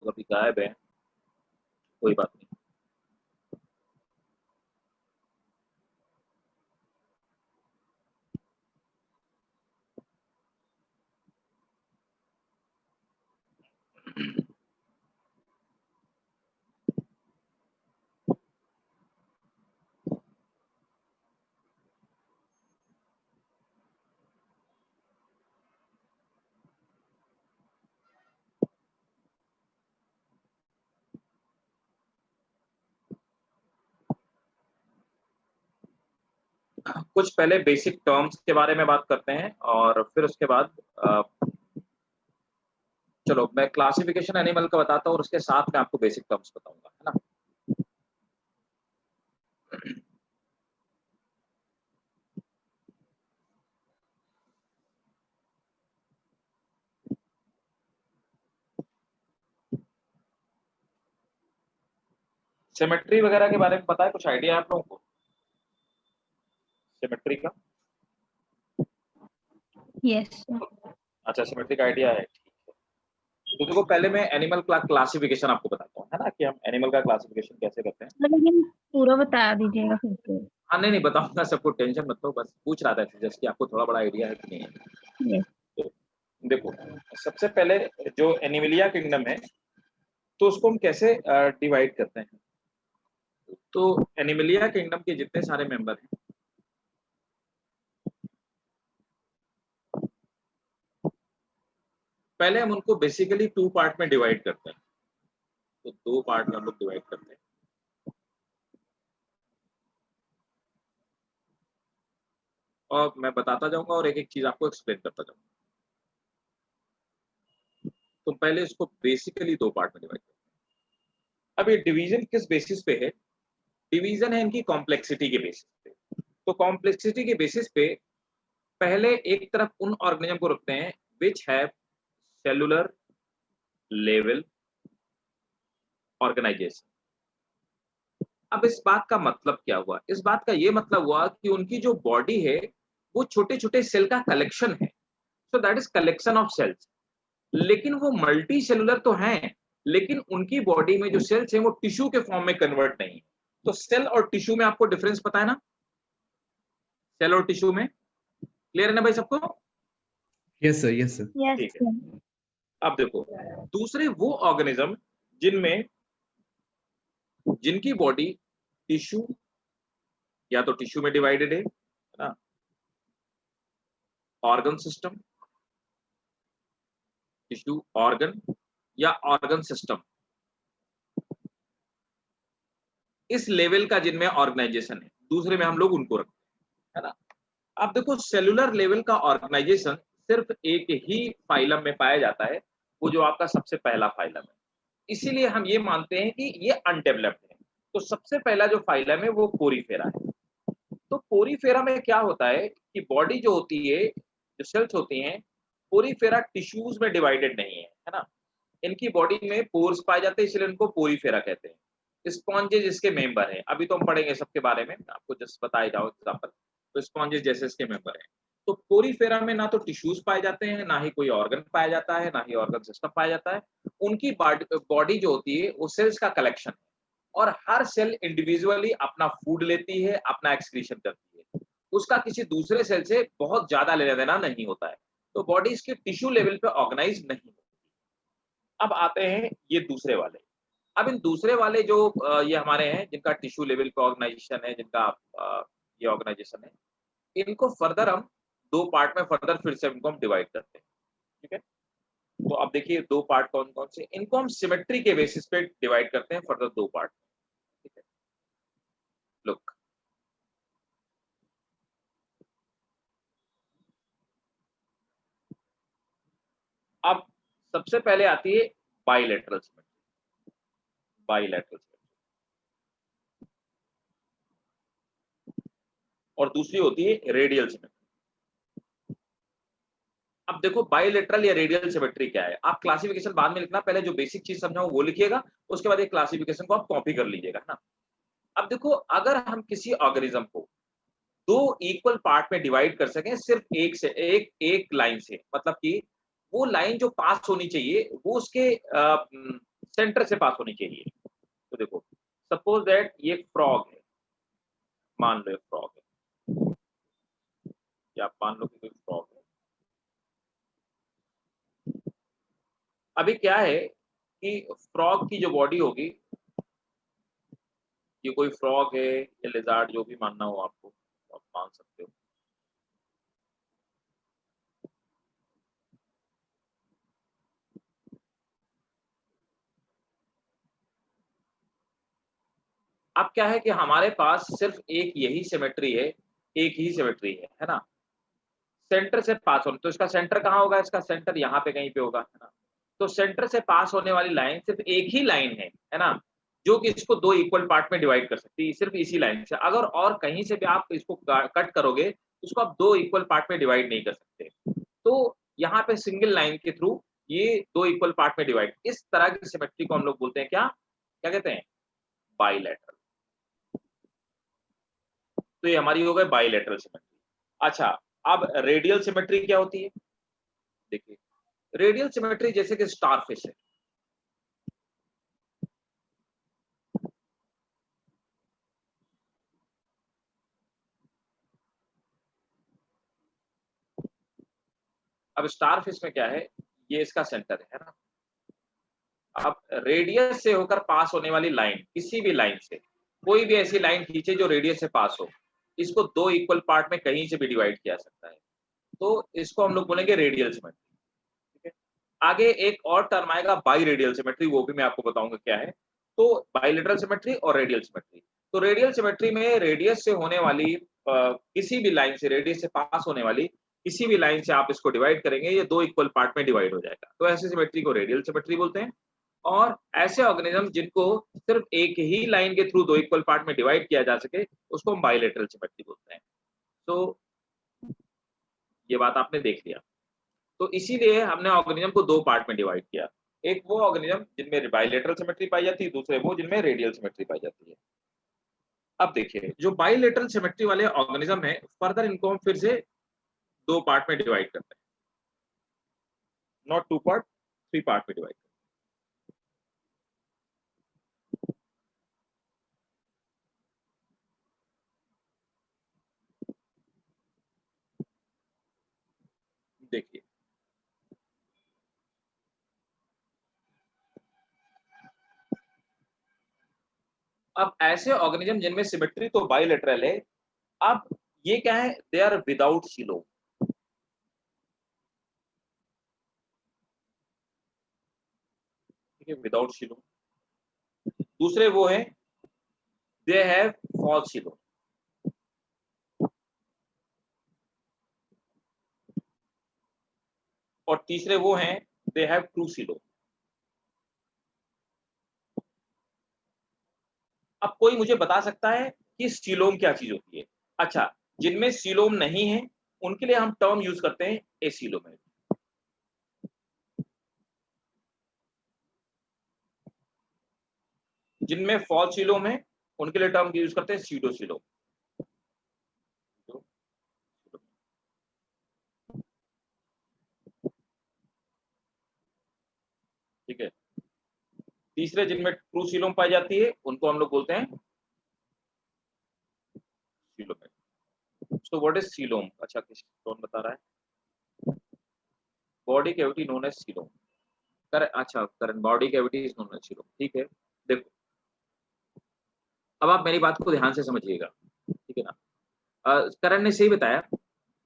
अभी गायब है, कोई बात नहीं। कुछ पहले बेसिक टर्म्स के बारे में बात करते हैं और फिर उसके बाद चलो मैं क्लासिफिकेशन एनिमल का बताता हूँ और उसके साथ मैं आपको बेसिक टर्म्स बताऊंगा, है ना। सिमेट्री वगैरह के बारे में पता है, कुछ आइडिया है आप लोगों को सिमेट्री का? यस। अच्छा, सिमेट्री का आइडिया है, ठीक है। तो देखो पहले मैं एनिमल क्लासिफिकेशन आपको बताता हूँ, है ना, कि हम एनिमल का क्लासिफिकेशन कैसे करते हैं। लेकिन पूरा बता दीजिएगा फिर से। हाँ नहीं बताऊंगा, सबको टेंशन मत लो, बस पूछ रहा था जस्ट कि आपको थोड़ा बड़ा आइडिया है कि नहीं है। यस। तो देखो सबसे पहले जो एनिमलिया किंगडम है तो उसको हम कैसे डिवाइड करते हैं। तो एनिमलिया किंगडम के जितने सारे मेंबर हैं, पहले हम उनको बेसिकली 2 पार्ट में डिवाइड करते हैं। तो 2 पार्ट में हम लोग डिवाइड करते हैं। और मैं बताता जाऊंगा और एक एक चीज आपको एक्सप्लेन करता जाऊंगा। तो पहले इसको बेसिकली 2 पार्ट में डिवाइड करते हैं। अब ये डिवीजन किस बेसिस पे है? डिवीजन है इनकी कॉम्प्लेक्सिटी के बेसिस पे। तो कॉम्प्लेक्सिटी के बेसिस पे पहले एक तरफ उन ऑर्गेनिज्म को रखते हैं which have cellular level organisation. अब इस बात का मतलब क्या हुआ? इस बात का ये मतलब हुआ कि उनकी जो बॉडी है वो छोटे छोटे सेल का कलेक्शन है। So that is collection of cells. लेकिन वो मल्टी सेलुलर तो हैं, लेकिन उनकी बॉडी में जो सेल्स हैं वो टिश्यू के फॉर्म में कन्वर्ट नहीं है। तो सेल और टिश्यू में आपको डिफरेंस पता है ना, सेल और टिश्यू में क्लियर है ना भाई सबको? Yes sir, yes sir. ठीक है। अब देखो दूसरे वो ऑर्गेनिज्म जिनमें जिनकी बॉडी टिश्यू या तो टिश्यू में डिवाइडेड है ना, ऑर्गन सिस्टम, टिश्यू ऑर्गन या ऑर्गन सिस्टम, इस लेवल का जिनमें ऑर्गेनाइजेशन है, दूसरे में हम लोग उनको रखते हैं, है ना। अब देखो सेलुलर लेवल का ऑर्गेनाइजेशन सिर्फ एक ही फाइलम में पाया जाता है, वो जो आपका सबसे पहला फाइलम है। इसीलिए हम ये मानते हैं कि ये अनडेवलप्ड है। तो सबसे पहला जो फाइलम है वो पोरीफेरा है। तो पोरीफेरा में क्या होता है कि बॉडी जो होती है, जो सेल्स होती हैं, पोरीफेरा टिश्यूज में डिवाइडेड नहीं है ना। इनकी बॉडी में पोर्स पाए जाते हैं, इसलिए इनको पोरीफेरा कहते हैं। स्पॉन्जेस इसके मेंबर हैं, अभी तो हम पढ़ेंगे सबके बारे में, आपको जस्ट बताया जाओ एग्जांपल। तो स्पॉन्जेस जैसे इसके मेंबर हैं। तो पोरीफेरा में ना तो टिश्यूज पाए जाते हैं, ना ही कोई ऑर्गन पाया जाता है, ना ही ऑर्गन सिस्टम पाया जाता है। उनकी बॉडी जो होती है वो सेल्स का कलेक्शन है और हर सेल इंडिविजुअली अपना फूड लेती है, अपना एक्सक्रीशन करती है। उसका किसी दूसरे सेल से बहुत ज्यादा लेना देना नहीं होता है। तो बॉडी इसके टिश्यू लेवल पे ऑर्गेनाइज नहीं होती। अब आते हैं ये दूसरे वाले। अब इन दूसरे वाले जो ये हमारे हैं जिनका टिश्यू लेवल पे ऑर्गेनाइजेशन है, जिनका ये ऑर्गेनाइजेशन है, इनको फर्दर हम 2 पार्ट में फर्दर फिर से इनको हम डिवाइड करते हैं। ठीक है। तो अब देखिए 2 पार्ट कौन कौन से, इनको हम सिमेट्री के बेसिस पे डिवाइड करते हैं फर्दर 2 पार्ट। ठीक है। लुक, अब सबसे पहले आती है बाइलेटरल सिमेट्री। बाइलेटरल सिमेट्री और दूसरी होती है रेडियल सिमेट्री। अब देखो बाइलेटरल या रेडियल सिमेट्री क्या है, आप क्लासिफिकेशन बाद में लिखना, पहले जो बेसिक चीज समझाऊं वो लिखिएगा, उसके बाद एक क्लासिफिकेशन को आप कॉपी कर लीजिएगा, है ना। अब देखो अगर हम किसी ऑर्गेनिज्म को 2 इक्वल पार्ट में डिवाइड कर सकें सिर्फ एक से एक लाइन से, मतलब कि वो लाइन जो पास होनी चाहिए वो उसके सेंटर से पास होनी चाहिए। तो देखो सपोज दैट ये फ्रॉग है, मान लो फ्रॉग है, या आप मान लो कि कोई फ्रॉग है। अभी क्या है कि फ्रॉग की जो बॉडी होगी, ये कोई फ्रॉग है या लिजार्ड, जो भी मानना हो आपको आप मान सकते हो। अब क्या है कि हमारे पास सिर्फ एक यही सिमेट्री है, एक ही सिमेट्री है ना, सेंटर से पास होने, तो इसका सेंटर कहाँ होगा, इसका सेंटर यहाँ पे कहीं पे होगा, है ना। तो सेंटर से पास होने वाली लाइन सिर्फ एक ही लाइन है ना, जो कि इसको दो इक्वल पार्ट में डिवाइड कर सकती है, सिर्फ इसी लाइन से। अगर और कहीं से भी आप इसको कट करोगे तो इसको आप दो इक्वल पार्ट में डिवाइड नहीं कर सकते। तो यहाँ पे सिंगल लाइन के थ्रू ये दो इक्वल पार्ट में डिवाइड, इस तरह की सिमेट्री को हम लोग बोलते हैं क्या, क्या कहते हैं, बाइलेटरल। तो ये हमारी हो गई बाइलेटरल सिमेट्री। अच्छा, अब रेडियल सिमेट्री क्या होती है, देखिए रेडियल सिमेट्री जैसे कि स्टारफिश है, अब स्टारफिश में क्या है, ये इसका सेंटर है ना। अब रेडियस से होकर पास होने वाली लाइन, किसी भी लाइन से, कोई भी ऐसी लाइन खींचे जो रेडियस से पास हो, इसको दो इक्वल पार्ट में कहीं से भी डिवाइड किया जा सकता है, तो इसको हम लोग बोलेंगे रेडियल सिमेट्री। ठीक है, आगे एक और टर्म आएगा बाई रेडियल सिमेट्री, वो भी मैं आपको बताऊंगा क्या है। तो बाइलेटरल सिमेट्री और रेडियल सिमेट्री, तो रेडियल सिमेट्री में रेडियस से होने वाली किसी भी लाइन से, रेडियस से पास होने वाली किसी भी लाइन से आप इसको डिवाइड करेंगे, ये दो इक्वल पार्ट में डिवाइड हो जाएगा, तो ऐसी सिमेट्री को रेडियल सिमेट्री बोलते हैं। और ऐसे ऑर्गेनिज्म जिनको सिर्फ एक ही लाइन के थ्रू दो इक्वल पार्ट में डिवाइड किया जा सके, उसको हम बाइलेटरल सिमेट्री बोलते हैं। तो ये बात आपने देख लिया। तो इसीलिए हमने ऑर्गेनिज्म को दो पार्ट में डिवाइड किया, एक वो ऑर्गेनिज्म जिनमें बाइलेटरल सिमेट्री पाई जाती है, दूसरे वो जिनमें रेडियल सिमेट्री पाई जाती है। अब देखिए जो बाइलेटरल सिमेट्री वाले ऑर्गेनिज्म है, फर्दर इनको हम फिर से दो पार्ट में डिवाइड करते हैं, not two part, three part में डिवाइड। देखिए अब ऐसे ऑर्गेनिज्म जिनमें सिमेट्री तो बाइलेटरल है, अब ये क्या है, दे आर विदाउट सीलोम। ठीक है, विदाउट सीलोम। दूसरे वो है दे हैव फॉल्स सीलोम। और तीसरे वो हैं दे हैव ट्रू सीलोम। अब कोई मुझे बता सकता है कि सीलोम क्या चीज होती है। अच्छा, जिनमें सीलोम नहीं है उनके लिए हम टर्म यूज करते हैं एसीलोमेट। जिनमें फॉल्स सीलोम है उनके लिए टर्म यूज करते हैं सीडोसीलोम। ठीक है, तीसरे जिनमें ट्रू सीलोम पाई जाती है उनको हम लोग बोलते हैं coelomate. So what is coelom, अच्छा कौन बता रहा है, body cavity known as coelom. अच्छा, current body cavity is known as coelom. ठीक है, देखो अब आप मेरी बात को ध्यान से समझिएगा, ठीक है ना। करण ने सही बताया।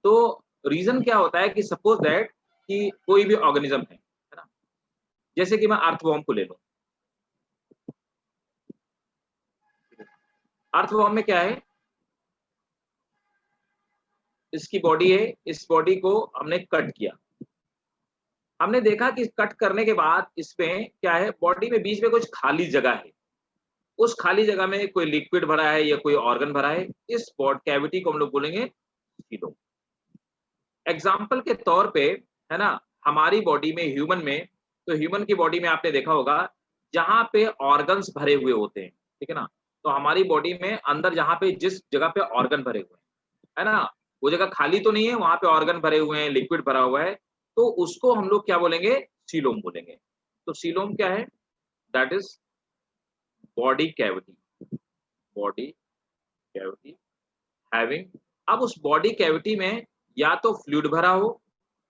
तो रीजन क्या होता है कि सपोज दैट कि कोई भी ऑर्गेनिज्म है ना, जैसे कि मैं अर्थवॉर्म को ले लूं। अर्थवॉर्म में क्या है, इसकी बॉडी है, इस बॉडी को हमने कट किया, हमने देखा कि कट करने के बाद इसमें क्या है, बॉडी में बीच में कुछ खाली जगह है, उस खाली जगह में कोई लिक्विड भरा है या कोई ऑर्गन भरा है, इस बॉडी कैविटी को हम लोग बोलेंगे सीलोम। एग्जाम्पल के तौर पे है ना, हमारी बॉडी में, ह्यूमन में, तो ह्यूमन की बॉडी में आपने देखा होगा जहां पे ऑर्गन्स भरे हुए होते हैं, ठीक है ना। तो हमारी बॉडी में अंदर जहां पे जिस जगह पे ऑर्गन भरे हुए हैं, है ना, वो जगह खाली तो नहीं है, वहां पे ऑर्गन भरे हुए हैं, लिक्विड भरा हुआ है, तो उसको हम लोग क्या बोलेंगे, सीलोम बोलेंगे। तो सीलोम क्या है, that is body cavity, body cavity having. अब उस बॉडी कैविटी में या तो फ्लूइड भरा हो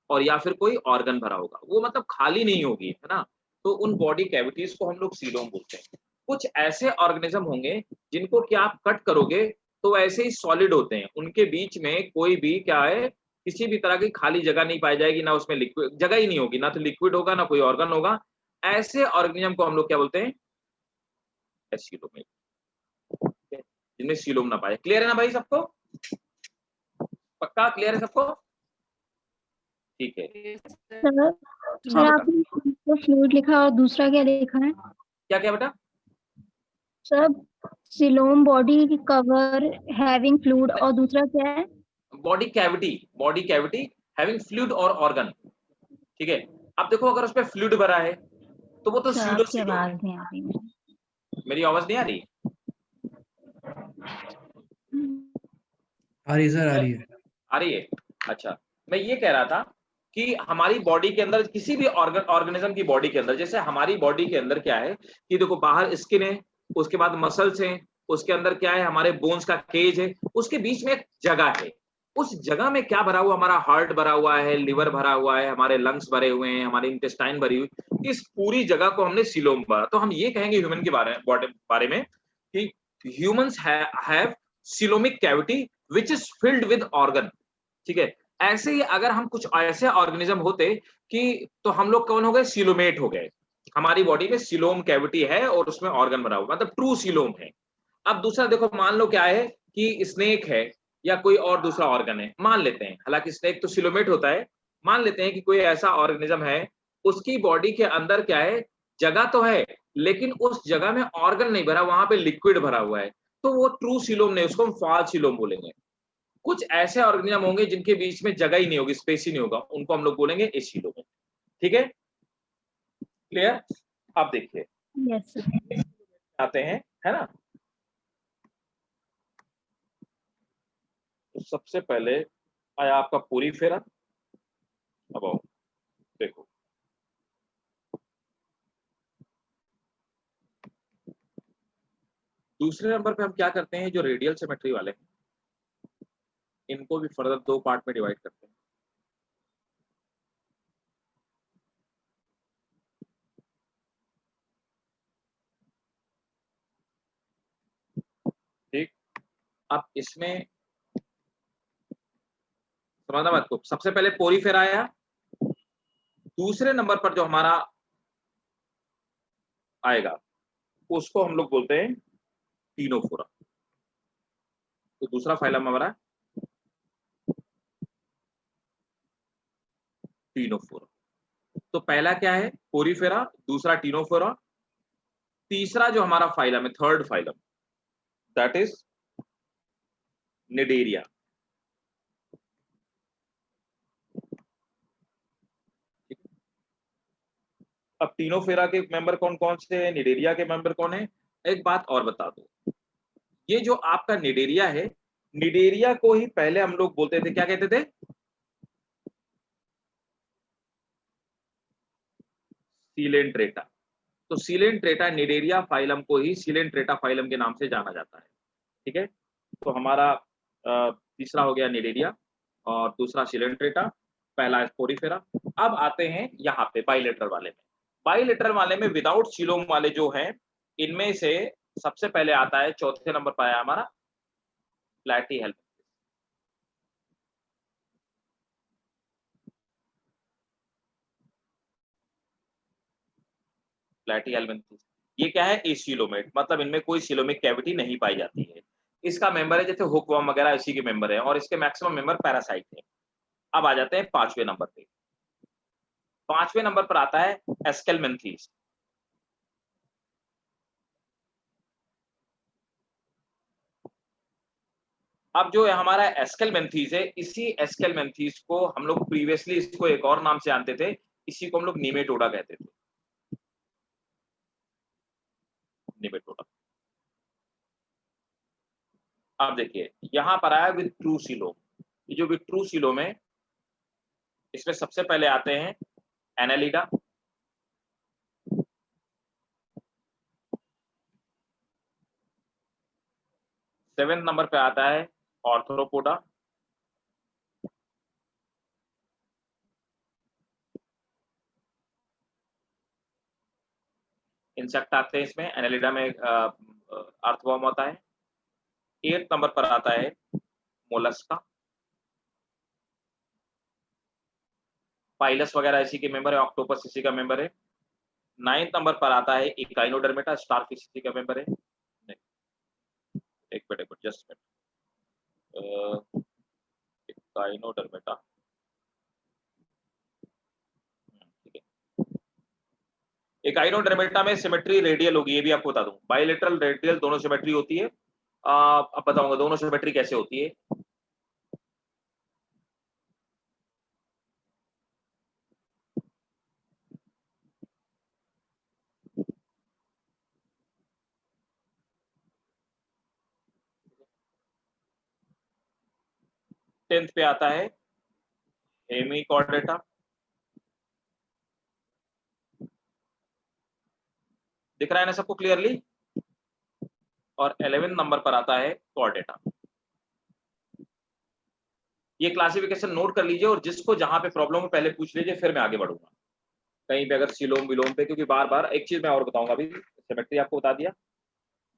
और या फिर कोई ऑर्गन भरा होगा, वो मतलब खाली नहीं होगी, है ना। तो उन बॉडी कैविटीज को हम लोग सीलोम बोलते हैं। कुछ ऐसे ऑर्गेनिज्म होंगे जिनको क्या आप कट करोगे तो ऐसे ही सॉलिड होते हैं, उनके बीच में कोई भी क्या है, किसी भी तरह की खाली जगह नहीं पाई जाएगी, ना उसमें लिक्विड जगह ही नहीं होगी, ना तो लिक्विड होगा ना कोई ऑर्गन होगा। ऐसे ऑर्गेनिज्म को हम लोग क्या बोलते हैं, एसिलोमेट, जिनमें सीलोम ना पाए। क्लियर है ना भाई सबको, पक्का क्लियर है सबको? ठीक है, सर हाँ सर बेटा, आपने तो फ्लूइड लिखा और दूसरा क्या लिखा है? क्या क्या बेटा? Sir coelom body cover having fluid और दूसरा क्या है? Body cavity, body cavity having fluid और ऑर्गन, ठीक है। अब देखो अगर उसमें फ्लूइड भरा है तो वो तो सर स्यूडो आपकी सीलोम है। आवाज नहीं आ रही है। मेरी आवाज नहीं आ रही? आ रही है सर, आ रही है। आ रही है। अच्छा, मैं ये कह रहा था कि हमारी बॉडी के अंदर किसी भी ऑर्गेनिज्म की बॉडी के अंदर, जैसे हमारी बॉडी के अंदर क्या है कि देखो बाहर स्किन है, उसके बाद मसल्स हैं, उसके अंदर क्या है हमारे बोन्स का केज है, उसके बीच में एक जगह है। उस जगह में क्या भरा हुआ, हमारा हार्ट भरा हुआ है, लिवर भरा हुआ है, हमारे लंग्स भरे हुए हैं, हमारी इंटेस्टाइन भरी हुई, इस पूरी जगह को हमने सीलोम भरा। तो हम ये कहेंगे ह्यूमन के बारे में कि humans have coelomic cavity which is filled with organ, ठीक है। ऐसे ही अगर हम कुछ ऐसे ऑर्गेनिज्म होते कि तो हम लोग कौन हो गए, सीलोमेट हो गए। हमारी बॉडी में सीलोम कैविटी है और उसमें ऑर्गन भरा हुआ, मतलब ट्रू सीलोम है। अब दूसरा देखो, मान लो क्या है कि स्नेक है या कोई और दूसरा ऑर्गन है, मान लेते हैं, हालांकि स्नेक तो सिलोमेट होता है, मान लेते हैं कि कोई ऐसा ऑर्गेनिज्म है, उसकी बॉडी के अंदर क्या है, जगह तो है लेकिन उस जगह में ऑर्गन नहीं भरा, वहां पे लिक्विड भरा हुआ है, तो वो ट्रू सीलोम नहीं, उसको हम फॉल्स सीलोम बोलेंगे। कुछ ऐसे ऑर्गेनिज्म होंगे जिनके बीच में जगह ही नहीं होगी, स्पेस ही नहीं होगा, उनको हम लोग बोलेंगे एसीलोम, ठीक है। क्लियर? अब देखिए यस सर। आते हैं, है ना। तो सबसे पहले आया आपका पोरीफेरा। अब आओ देखो, दूसरे नंबर पे हम क्या करते हैं, जो रेडियल सिमेट्री वाले हैं इनको भी फर्दर दो पार्ट में डिवाइड करते हैं। ठीक, अब इसमें समझना बात को, सबसे पहले पोरीफेरा आया, दूसरे नंबर पर जो हमारा आएगा उसको हम लोग बोलते हैं टीनोफोरा। तो दूसरा फाइलम हमारा टीनोफोरा। तो पहला क्या है, पोरीफेरा, दूसरा टीनोफोरा, तीसरा जो हमारा फाइलम है, third phylum, that is Cnidaria. अब टीनोफेरा के मेंबर कौन कौन से हैं, निडेरिया के मेंबर कौन है। एक बात और बता दो, ये जो आपका निडेरिया है, निडेरिया को ही पहले हम लोग बोलते थे, क्या कहते थे, सीलेंट्रेटा। तो सीलेंट्रेटा निडेरिया फाइलम को ही सीलेंट्रेटा फाइलम के नाम से जाना जाता है, ठीक है। तो हमारा तीसरा हो गया निडेरिया और दूसरा सीलेंट्रेटा, पहला स्पोरीफेरा। अब आते हैं यहाँ पे बाइलेटरल वाले में। बाइलेटरल वाले में विदाउट सीलोम वाले जो हैं, इनमें से सबसे पहले आता है, चौथे नंबर पर आया हमारा प्लैटीहेल्मिन्थेस। प्लैटीहेल्मिन्थेस ये क्या है, एसीलोमेट, मतलब इनमें कोई सीलोमिक कैविटी नहीं पाई जाती है। इसका मेंबर है जैसे हुकवर्म वगैरह, इसी के मेंबर है, और इसके मैक्सिमम मेंबर पैरासाइट है। अब आ जाते हैं पांचवें नंबर पे। पांचवें नंबर पर आता है एस्केलमेंथीस। अब जो हमारा एस्केलमेंथीस है, इसी एस्केलमेंथीस को हम लोग प्रीवियसली इसको एक और नाम से जानते थे, इसी को हम लोग नीमेटोडा कहते थे, नीमेटोडा। अब देखिए यहां पर आया विद ट्रू सीलोम। ये जो विद ट्रू सीलोम है, इसमें सबसे पहले आते हैं एनालिडा, 7 नंबर पे आता है ऑर्थ्रोपोडा। इंसेक्ट आते हैं इसमें, एनालिडा में अर्थवॉर्म होता है। 8 नंबर पर आता है मोलस्का। पाइलस वगैरह इसी के मेंबर है, ऑक्टोपस इसी का मेंबर है। 9 नंबर पर आता है इकाइनोडर्मेटा, स्टारफिश इसी का मेंबर है। एक मिनट जस्ट मिनट, इकाइनोडर्मेटा, ठीक है। इकाइनोडर्मेटा में सिमेट्री रेडियल होगी, ये भी आपको बता दूं, बाइलेटरल रेडियल दोनों सिमेट्री होती है। अब बताऊंगा दोनों सिमेट्री कैसे होती है। टेंथ पे आता है हेमिकॉर्डेटा। दिख रहा है ना सबको क्लियरली। और 11 नंबर पर आता है कॉर्डेटा। ये क्लासिफिकेशन नोट कर लीजिए, और जिसको जहां पे प्रॉब्लम है पहले पूछ लीजिए, फिर मैं आगे बढ़ूंगा। कहीं पे अगर सिलोम विलोम पे, क्योंकि बार बार एक चीज मैं और बताऊंगा अभी। सिमेट्री आपको बता दिया,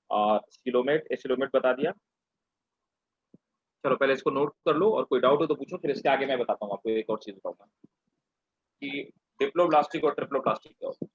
और सिलोमेट एसिलोमेट बता दिया। चलो पहले इसको नोट कर लो, और कोई डाउट हो तो पूछो, फिर इसके आगे मैं बताता हूँ आपको। एक और चीज बताऊंगा कि डिप्लोब्लास्टिक और ट्रिप्लोब्लास्टिक क्या होता है।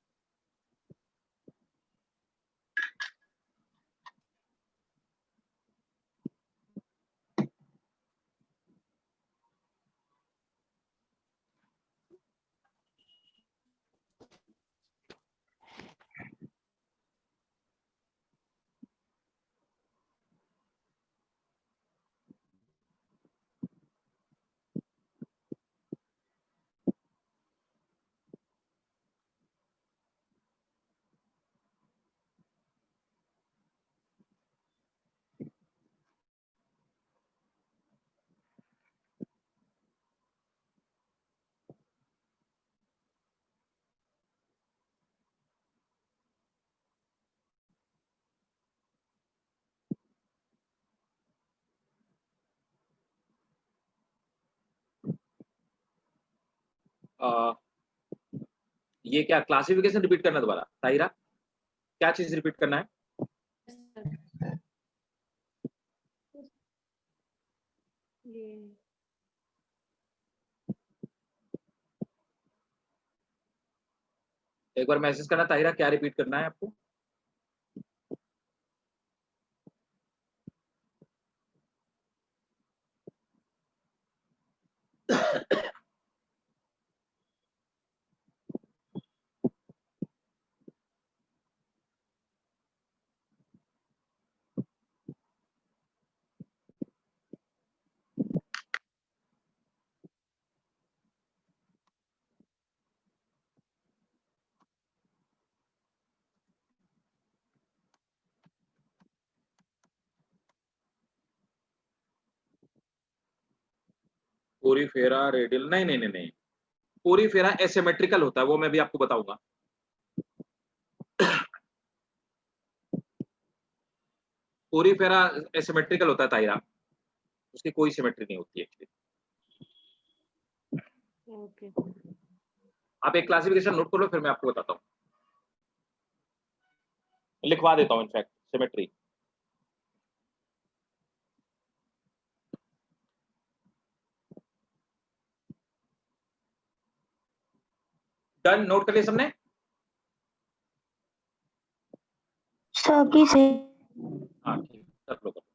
ये क्या क्लासिफिकेशन रिपीट करना दोबारा, ताहिरा? क्या चीज रिपीट करना है? ये एक बार मैसेज करना ताहिरा, क्या रिपीट करना है आपको? पोरीफेरा रेडियल, नहीं नहीं नहीं नहीं, पोरीफेरा एसिमेट्रिकल होता है, वो मैं भी आपको बताऊंगा। पोरीफेरा एसिमेट्रिकल होता है ताहिरा, उसकी कोई सिमेट्री नहीं होती है। ओके। आप एक क्लासिफिकेशन नोट कर लो, फिर मैं आपको बताता हूँ। लिखवा देता हूँ इनफैक्ट सिमेट्री। डन, नोट कर लिया सबने? सभी से हाँ ठीक, कर लो कर लो।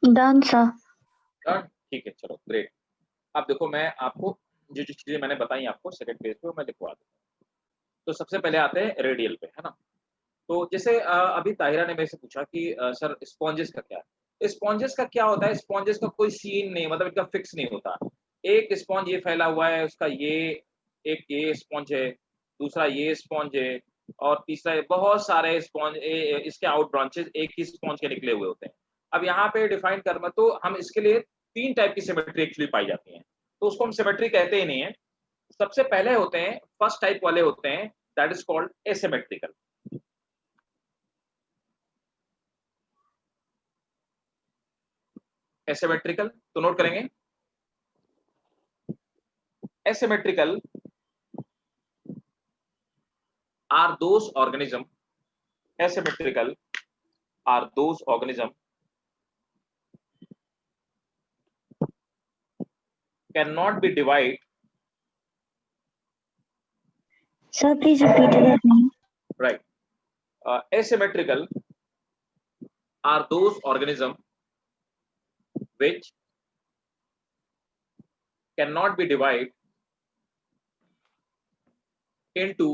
Done sir. ठीक है, चलो ग्रेट। अब देखो मैं आपको जो जो चीजें मैंने बताई आपको सेकंड पेज पे वो मैं लिखवा देता हूँ। तो सबसे पहले आते हैं रेडियल पे, है ना। तो जैसे अभी ताहिरा ने मेरे से पूछा कि सर स्पॉन्जेस का क्या है। स्पॉन्जेस का क्या होता है, स्पॉन्जेस का कोई सीन नहीं, मतलब इनका फिक्स नहीं होता। एक स्पॉन्ज ये फैला हुआ है, उसका ये एक ये स्पॉन्ज है, दूसरा ये स्पॉन्ज है, और तीसरा बहुत सारे स्पॉन्ज, इसके आउट ब्रांचेस एक ही स्पॉन्ज के निकले हुए होते हैं। अब यहाँ पे डिफाइन करना, तो हम इसके लिए 3 टाइप की सिमेट्री एक्चुअली पाई जाती है, तो उसको हम सिमेट्री कहते ही नहीं है। सबसे पहले होते हैं फर्स्ट टाइप वाले होते हैं, that is called asymmetrical. Asymmetrical तो नोट करेंगे। Asymmetrical are those organism asymmetrical are those organism cannot be divided. Sir, please repeat it again. Right. Asymmetrical are those organism which cannot be divided into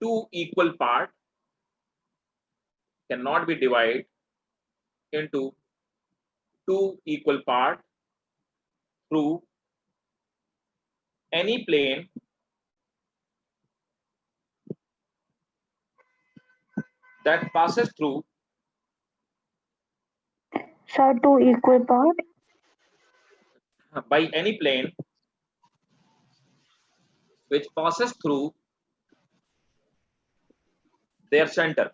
two equal part, cannot be divided into two equal part through any plane that passes through Sir, two equal part. by any plane which passes through their center.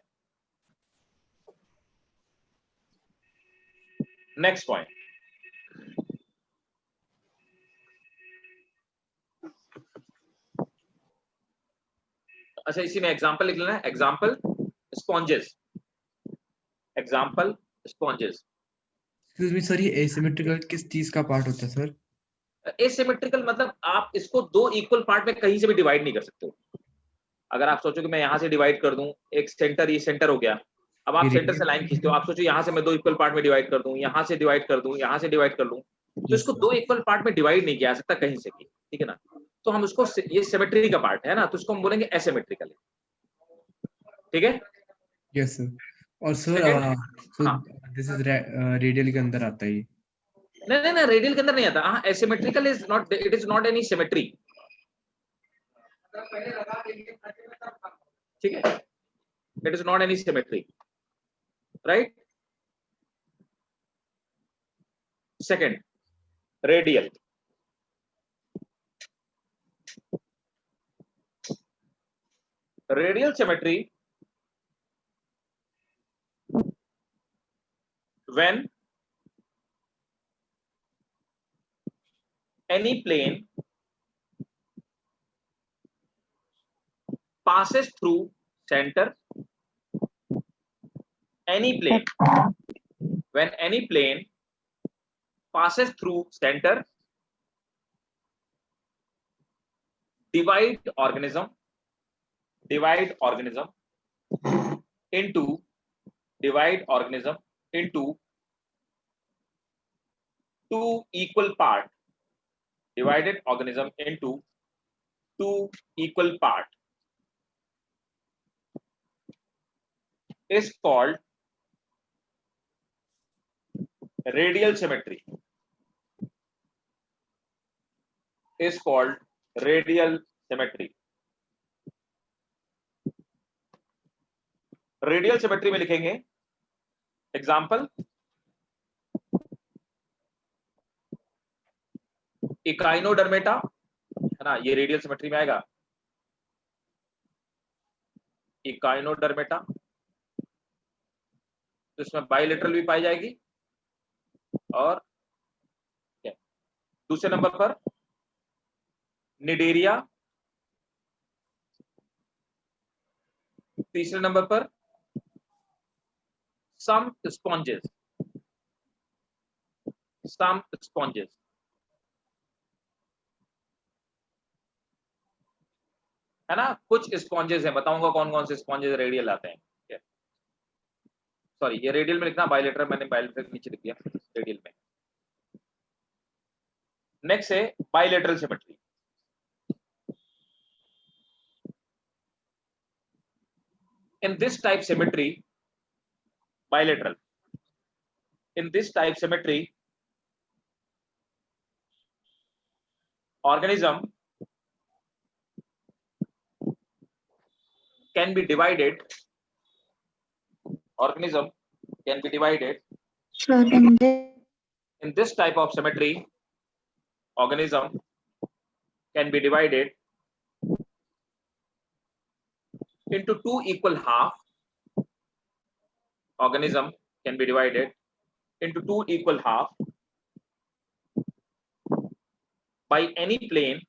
Next point. अच्छा, इसी में example लिख लेना है, example sponges, example sponges. Excuse me sir, ये asymmetrical किस चीज का पार्ट होता है सर? एसिमेट्रिकल मतलब आप इसको दो इक्वल पार्ट में कहीं से भी डिवाइड नहीं कर सकते हो। अगर आप सोचो कि मैं यहाँ से डिवाइड कर दूं, एक सेंटर, ये सेंटर हो गया, अब आप ये सेंटर से लाइन खींचते हो, आप सोचो यहाँ से मैं दो इक्वल पार्ट में डिवाइड कर दूं, यहाँ से डिवाइड कर दूं, यहाँ से डिवाइड कर लूं, तो इसको दो इक्वल पार्ट में डिवाइड नहीं किया जा सकता कहीं से भी, ठीक है ना। तो हम उसको, ये सिमेट्री का पार्ट है ना, तो उसको हम बोलेंगे एसिमेट्रिकल, ठीक है। Yes sir. और सर सो हाँ, दिस इज रेडियल के अंदर आता है ये? नहीं नहीं, रेडियल के अंदर नहीं आता। हाँ, asymmetrical is not, it is not any symmetry, ठीक है। It is not any symmetry, right. Second, radial. Radial symmetry, when any plane passes through center, any plane, when any plane passes through center, divide organism into two equal part, divided organism into two equal part, is called radial symmetry, is called radial symmetry। Radial symmetry में लिखेंगे example, Echinodermata, है ना, ये radial symmetry में आएगा। Echinodermata, तो इसमें bilateral भी पाई जाएगी। और दूसरे नंबर पर निडेरिया, तीसरे नंबर पर some sponges, है ना। कुछ स्पॉन्जेस हैं, बताऊंगा कौन कौन से स्पॉन्जेस रेडियल आते हैं, ठीक है। सॉरी ये रेडियल में लिखना, बायलेटरल मैंने बायलेटरल नीचे लिख दिया, रेडियल में। नेक्स्ट है bilateral symmetry. In this type symmetry, bilateral. In this type symmetry, organism can be divided. Organism can be divided. Sir, In this type of symmetry, organism can be divided into two equal half. Organism can be divided into two equal half by any plane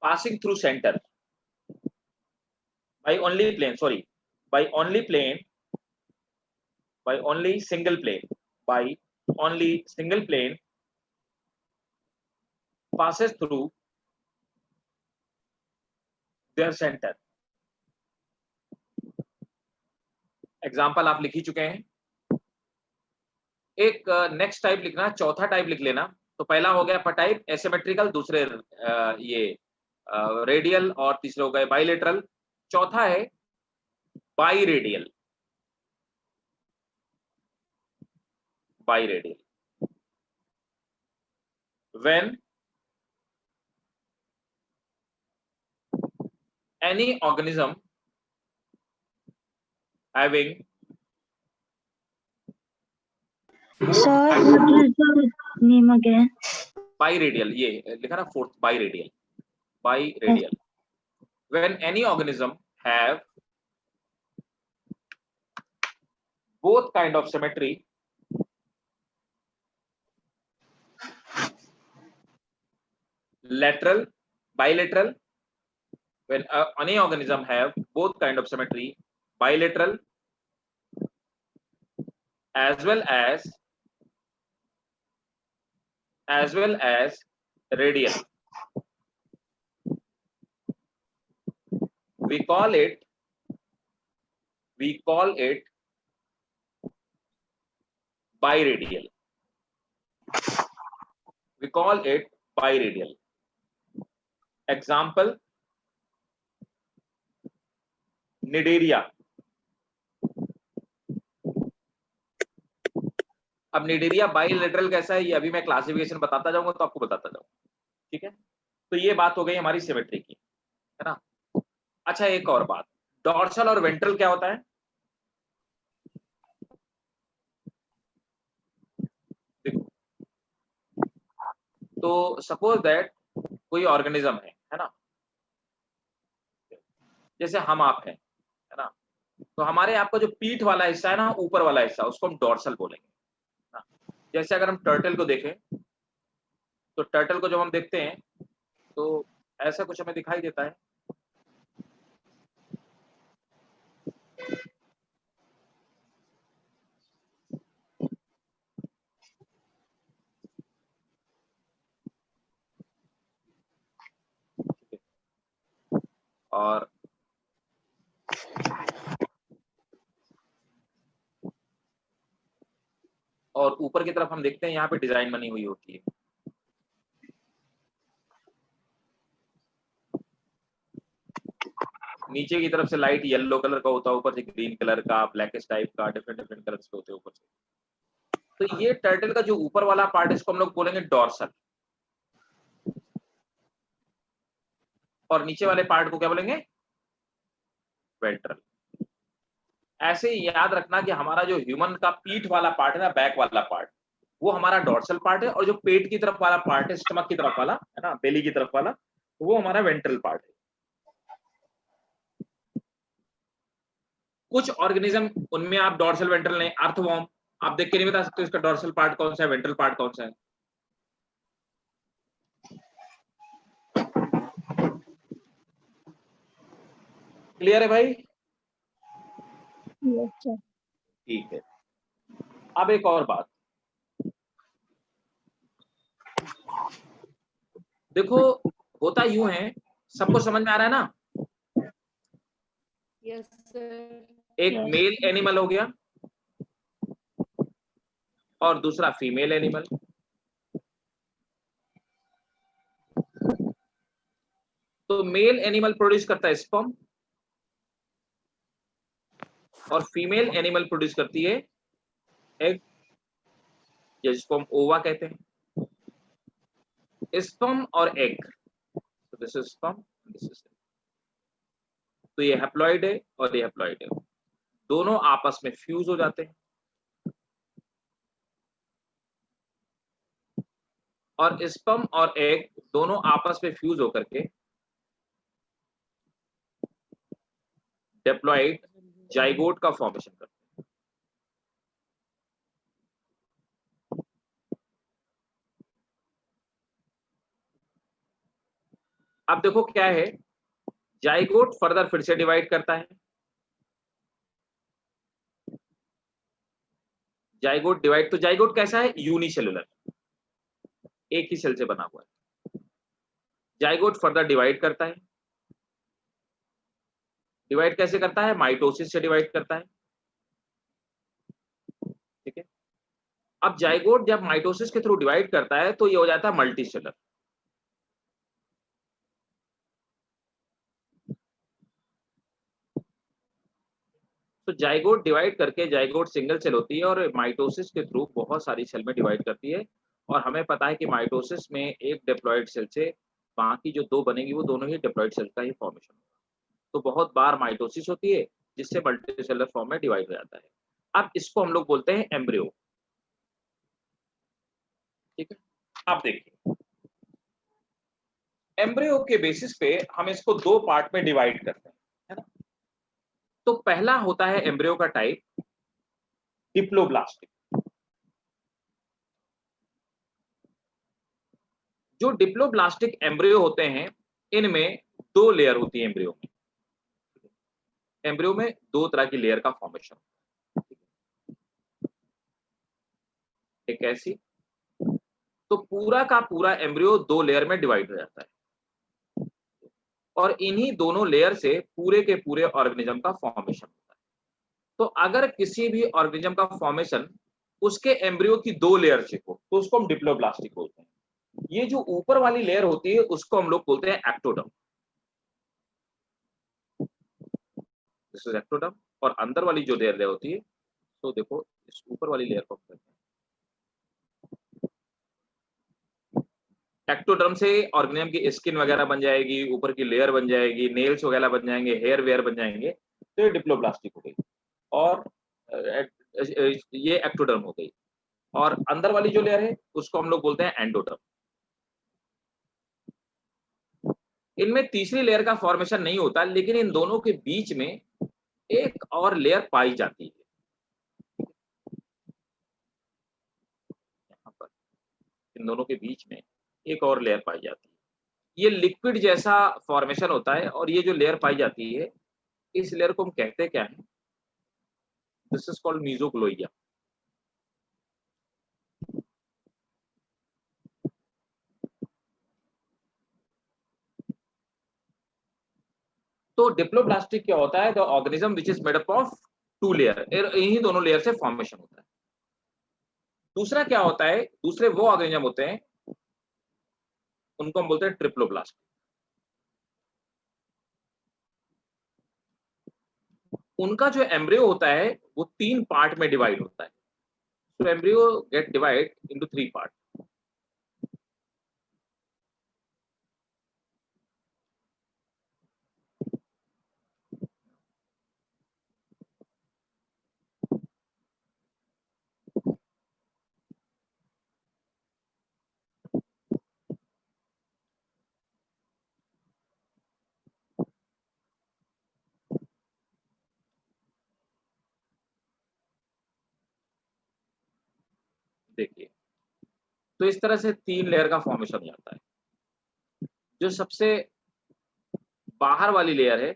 passing through center. By only plane, sorry, by only plane, by only single plane, by only single plane passes through their center. Example आप लिख ही चुके हैं। एक next type लिखना, चौथा type लिख लेना। तो पहला हो गया टाइप एसिमेट्रिकल, दूसरे ये रेडियल, और तीसरे हो गए बाइलेटरल। चौथा है by radial. By radial when any organism having sir, what is the name again? biradial, ये लिखा ना fourth, biradial, biradial, when any organism have both kind of symmetry, lateral, bilateral, when any organism have both kind of symmetry, bilateral as well as radial, we call it biradial. We call it biradial. Example, Cnidaria. अब Cnidaria bilateral कैसा है ये अभी मैं classification बताता जाऊंगा, तो आपको बताता जाऊंगा, ठीक है। तो ये बात हो गई हमारी सिमेट्री की, है ना। अच्छा एक और बात, डॉर्सल और वेंट्रल क्या होता है? देखो, तो सपोज दैट कोई ऑर्गेनिज्म है ना, जैसे हम आप हैं, है ना। तो हमारे आपका जो पीठ वाला हिस्सा है ना, ऊपर वाला हिस्सा, उसको हम डॉर्सल बोलेंगे ना। जैसे अगर हम टर्टल को देखें, तो टर्टल को जब हम देखते हैं तो ऐसा कुछ हमें दिखाई देता है। और ऊपर की तरफ हम देखते हैं यहाँ पे डिजाइन बनी हुई होती है। नीचे की तरफ से लाइट येलो कलर का होता है, ऊपर से ग्रीन कलर का, ब्लैकिश टाइप का, डिफरेंट डिफरेंट कलर्स के होते हैं ऊपर से। तो ये टर्टल का जो ऊपर वाला पार्ट है, इसको हम लोग बोलेंगे डॉर्सल, और नीचे वाले पार्ट को क्या बोलेंगे? वेंट्रल। ऐसे ही याद रखना कि हमारा जो ह्यूमन का पीठ वाला पार्ट है ना, बैक वाला पार्ट, वो हमारा डॉर्सल पार्ट है, और जो पेट की तरफ वाला पार्ट है, स्टमक की तरफ वाला है ना, बेली की तरफ वाला, वो हमारा वेंट्रल पार्ट है। कुछ ऑर्गेनिज्म उनमें आप डॉर्सल वेंट्रल नहीं, अर्थवॉर्म आप देख के नहीं बता सकते इसका डॉर्सल पार्ट कौन सा है, वेंट्रल पार्ट कौन सा है। क्लियर है भाई? Yes, sir. ठीक है। अब एक और बात देखो, होता यूं है, सबको समझ में आ रहा है ना? Yes sir. एक Yes. मेल एनिमल हो गया और दूसरा फीमेल एनिमल। तो मेल एनिमल प्रोड्यूस करता है स्पर्म और फीमेल एनिमल प्रोड्यूस करती है एग, जिसको हम ओवा कहते हैं। स्पर्म और एग, तो this is sperm, this is, तो ये हैप्लॉइड है और ये हैप्लॉइड है, दोनों आपस में फ्यूज हो जाते हैं और स्पर्म और एग दोनों आपस में फ्यूज होकर के डिप्लॉइड जाइगोट का फॉर्मेशन करते हैं। अब देखो क्या है, जाइगोट फर्दर फिर से डिवाइड करता है। जाइगोट डिवाइड, तो जाइगोट कैसा है, यूनिसेलुलर, एक ही सेल से बना हुआ है। जाइगोट फर्दर डिवाइड करता है। डिवाइड कैसे करता है, माइटोसिस से डिवाइड करता है। ठीक है, अब जाइगोट जब माइटोसिस के थ्रू डिवाइड करता है तो ये हो जाता है मल्टीसेलर। तो जाइगोट डिवाइड करके, जाइगोट सिंगल सेल होती है और माइटोसिस के थ्रू बहुत सारी सेल में डिवाइड करती है। और हमें पता है कि माइटोसिस में एक डिप्लॉइड सेल से बाकी जो दो बनेगी वो दोनों ही डिप्लॉइड सेल का ही फॉर्मेशन होगा। तो बहुत बार माइटोसिस होती है जिससे मल्टीसेलर फॉर्म में डिवाइड हो जाता है। अब इसको हम लोग बोलते हैं एम्ब्रियो। ठीक है, अब देखिए एम्ब्रियो के बेसिस पे हम इसको दो पार्ट में डिवाइड करते हैं, है ना। तो पहला होता है एम्ब्रियो का टाइप डिप्लोब्लास्टिक। जो डिप्लोब्लास्टिक एम्ब्रियो होते हैं इनमें दो लेयर होती है एम्ब्रियो में। एम्ब्रियो में दो तरह की लेयर का फॉर्मेशन, एक ऐसी, तो पूरा का पूरा एम्ब्रियो दो लेयर में डिवाइड हो जाता है और इन्हीं दोनों लेयर से पूरे के पूरे ऑर्गेनिज्म का फॉर्मेशन होता है। तो अगर किसी भी ऑर्गेनिज्म का फॉर्मेशन उसके एम्ब्रियो की दो लेयर से हो तो उसको हम डिप्लोब्लास्टिक बोलते हैं। ये जो ऊपर वाली लेयर होती है उसको हम लोग बोलते हैं एक्टोडर्म, दिस इज एक्टोडर्म। और अंदर वाली जो लेयर होती है, तो देखो इस ऊपर वाली लेयर को कहते हैं एक्टोडर्म। से ऑर्गेनिज्म की स्किन वगैरह बन जाएगी, ऊपर की लेयर बन जाएगी, नेल्स वगैरह बन जाएंगे, हेयर वेयर बन जाएंगे, तो ये डिप्लोब्लास्टिक हो गई। और ये एक्टोडर्म हो गई। और अंदर वाली जो लेयर है उसको हम लोग बोलते हैं एंडोडर्म। इनमें तीसरी लेयर का फॉर्मेशन नहीं होता, लेकिन इन दोनों के बीच में एक और लेयर पाई जाती है। यहाँ पर इन दोनों के बीच में एक और लेयर पाई जाती है। ये लिक्विड जैसा फॉर्मेशन होता है और ये जो लेयर पाई जाती है इस लेयर को हम कहते क्या है, दिस इज कॉल्ड मीसोग्लोइया। तो डिप्लोब्लास्टिक क्या होता है, the organism which is made up of two layer, इन्हीं दोनों लेयर से फॉर्मेशन होता है। दूसरा क्या होता है, दूसरे वो ऑर्गेनिज्म होते हैं उनको हम बोलते हैं ट्रिप्लोब्लास्ट। उनका जो एम्ब्रियो होता है वो तीन पार्ट में डिवाइड होता है। तो embryo get divide into three part. देखिए, तो इस तरह से तीन लेयर का फॉर्मेशन हो जाता है। जो सबसे बाहर वाली लेयर है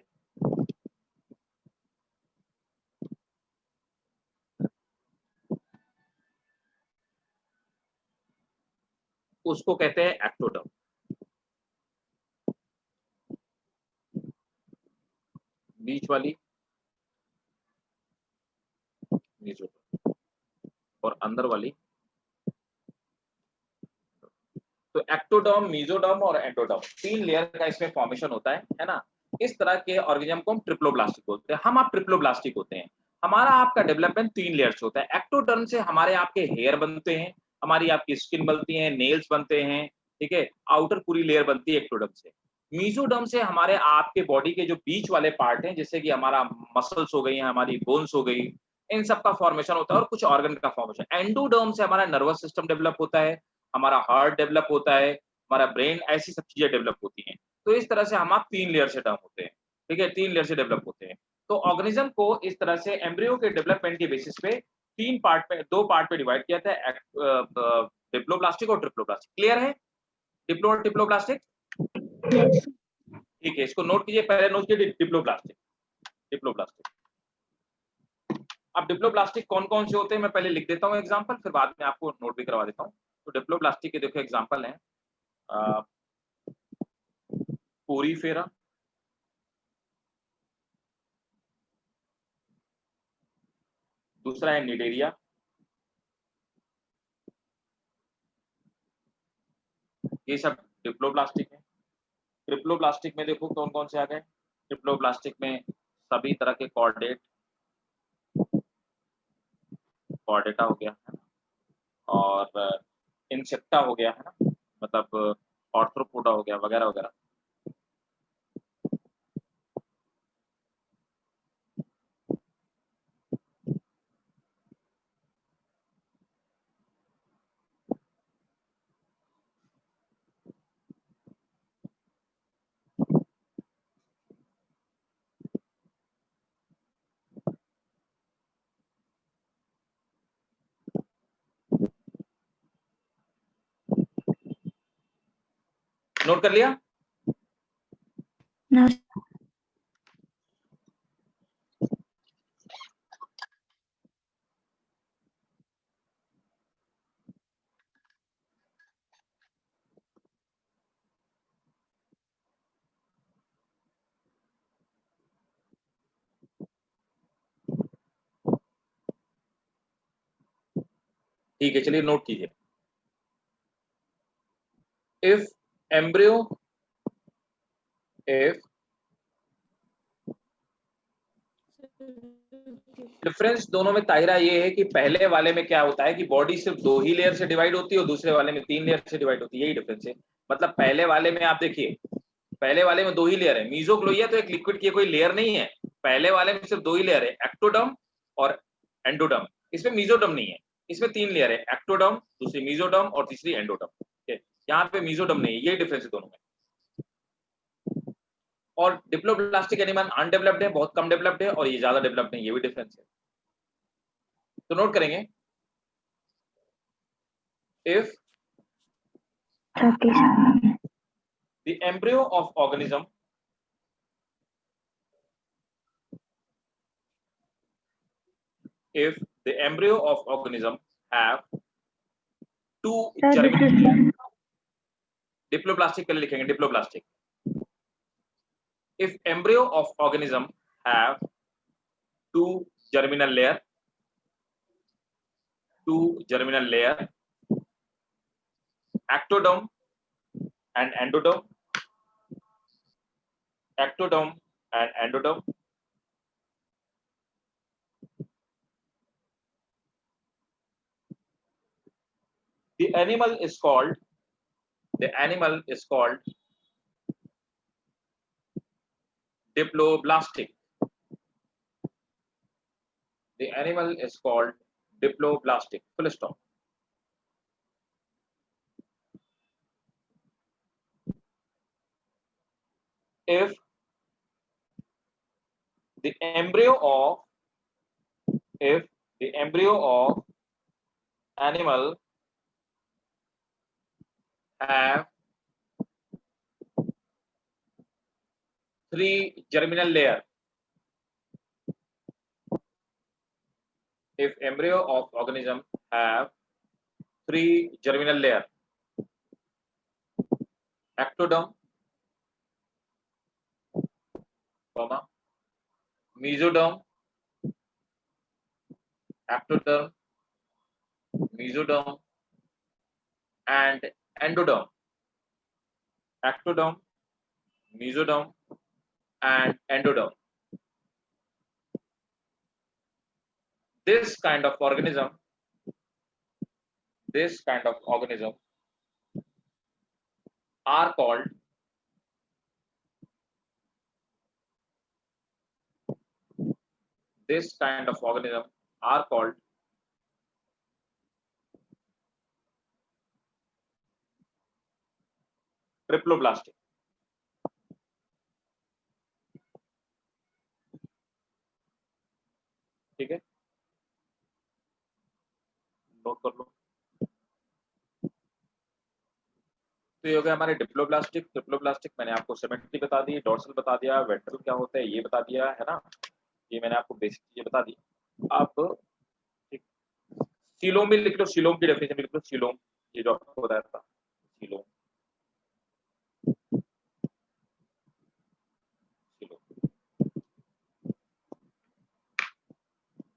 उसको कहते हैं एक्टोडर्म। बीच वाली मेसोडर्म, और अंदर वाली तो एक्टोडर्म, मेसोडर्म और एंडोडर्म, 3 लेयर का इसमें फॉर्मेशन होता है ना। इस तरह के ऑर्गेनिज्म को हम ट्रिप्लोब्लास्टिक बोलते हैं। हम आप ट्रिप्लोब्लास्टिक होते हैं। हमारा आपका डेवलपमेंट 3 लेयर से होता है। एक्टोडर्म से हमारे आपके हेयर बनते हैं, हमारी आपकी स्किन बनती है, नेल्स बनते हैं, ठीक है, आउटर पूरी लेयर बनती है एक्टोडर्म से। मेसोडर्म से हमारे आपके बॉडी के जो बीच वाले पार्ट हैं, जैसे कि हमारा मसल्स हो गई हैं, हमारी बोन्स हो गई, इन सब का फॉर्मेशन होता है और कुछ ऑर्गन का फॉर्मेशन। एंडोडर्म से हमारा नर्वस सिस्टम डेवलप होता है, हमारा हार्ट डेवलप होता है, हमारा ब्रेन, ऐसी सब चीजें डेवलप होती हैं। तो इस तरह से हम आप 3 लेयर से टर्म होते हैं, ठीक है, 3 लेयर से डेवलप होते हैं। तो ऑर्गेनिज्म को इस तरह से एम्ब्रियो के डेवलपमेंट के बेसिस पे 3 पार्ट में, 2 पार्ट में डिवाइड किया था, डिप्लोब्लास्टिक और ट्रिप्लोब्लास्टिक। क्लियर है? डिप्लो और ट्रिप्लोब्लास्टिक, Yes. ठीक है, इसको नोट कीजिए, पहले नोट कीजिए डिप्लोब्लास्टिक। डिप्लोब्लास्टिक, अब डिप्लोब्लास्टिक कौन-कौन से होते हैं मैं पहले लिख देता हूँ एग्जांपल, फिर बाद में आपको नोट भी करवा देता हूँ। तो डिप्लोब्लास्टिक के देखो एग्जांपल हैं, पोरीफेरा, दूसरा है निडेरिया, ये सब डिप्लोब्लास्टिक है। ट्रिप्लोब्लास्टिक में देखो कौन-कौन से आ गए। ट्रिप्लोब्लास्टिक में सभी तरह के कॉर्डेट, कॉर्डेटा हो गया है ना, और इंसेक्टा हो गया है ना, मतलब ऑर्थ्रोपोडा हो गया, वगैरह वगैरह। नोट कर लिया? No. ठीक है, चलिए नोट कीजिए। इफ एम्ब्रियो, इफ डिफरेंस दोनों में ताहिरा ये है कि पहले वाले में क्या होता है कि बॉडी सिर्फ 2 ही लेयर से डिवाइड होती है और दूसरे वाले में 3 लेयर से डिवाइड होती है, यही डिफरेंस है। मतलब पहले वाले में आप देखिए, पहले वाले में 2 ही लेयर है। मीजोग्लोइया तो एक लिक्विड की कोई लेयर नहीं है, पहले वाले में सिर्फ 2 ही लेयर है, एक्टोडर्म और एंडोडर्म। इसमें मीजोडर्म नहीं है, इसमें 3 लेयर है, एक्टोडर्म, दूसरी मीजोडर्म और तीसरी एंडोडर्म, ठीक है। यहाँ पे मीजोडर्म नहीं है, यही डिफरेंस है दोनों में। और डिप्लोब्लास्टिक एनिमल अनडेवलप्ड है, बहुत कम डेवलप्ड है, और ये ज्यादा डेवलप्ड नहीं, ये भी डिफरेंस है। तो नोट करेंगे, if 37. the embryo of organism if the embryo of organism have 2 Sir, this germinal, is diploblastic के लिए लिखेंगे diploblastic. if embryo of organism have 2 germinal layer, 2 germinal layer, ectoderm and endoderm, ectoderm and endoderm, the animal is called diploblastic. The animal is called diploblastic. Full stop. If the embryo of animal have 3 germinal layer, if embryo of organism have 3 germinal layer, ectoderm, mesoderm ectoderm, mesoderm, and endoderm. Ectoderm, mesoderm, and endoderm. This kind of organism are called triploblastic. ठीक है, note कर लो. तो ये हो गया हमारे diploblastic. Triploblastic मैंने आपको सिमेट्री बता दी, डोर्सल बता दिया, वेंट्रल क्या होता है ये बता दिया है ना, ये मैंने आपको बेसिक चीजें बता दी. अब सीलोम भी लिख लो, सीलोम की डेफिनेशन लिख लो. सीलोम, ये जो आपको बताया था, सीलोम.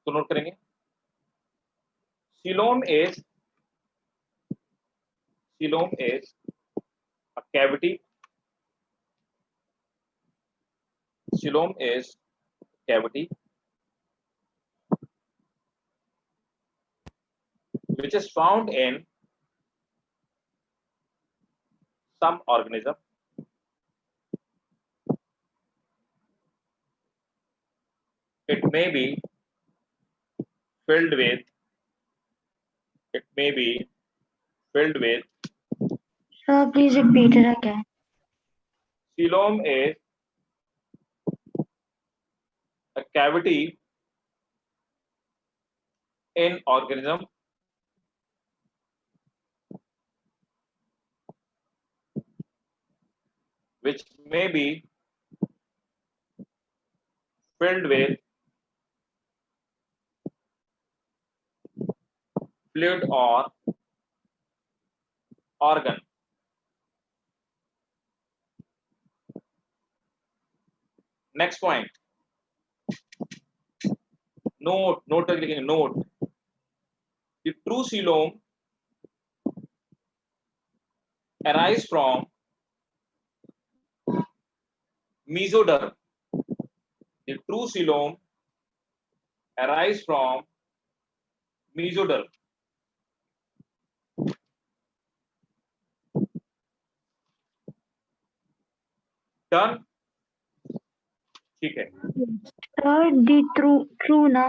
तो नोट करेंगे. Coelom is a cavity. Coelom is cavity which is found in some organism. It may be filled with Sir, please repeat it again. coelom is a cavity in organism which may be filled with fluid or organ. Next point. Note तक लिखेंगे. Note. The true coelom arise from mesoderm. The true coelom arise from mesoderm. Done. ठीक है. Sir, the true ना.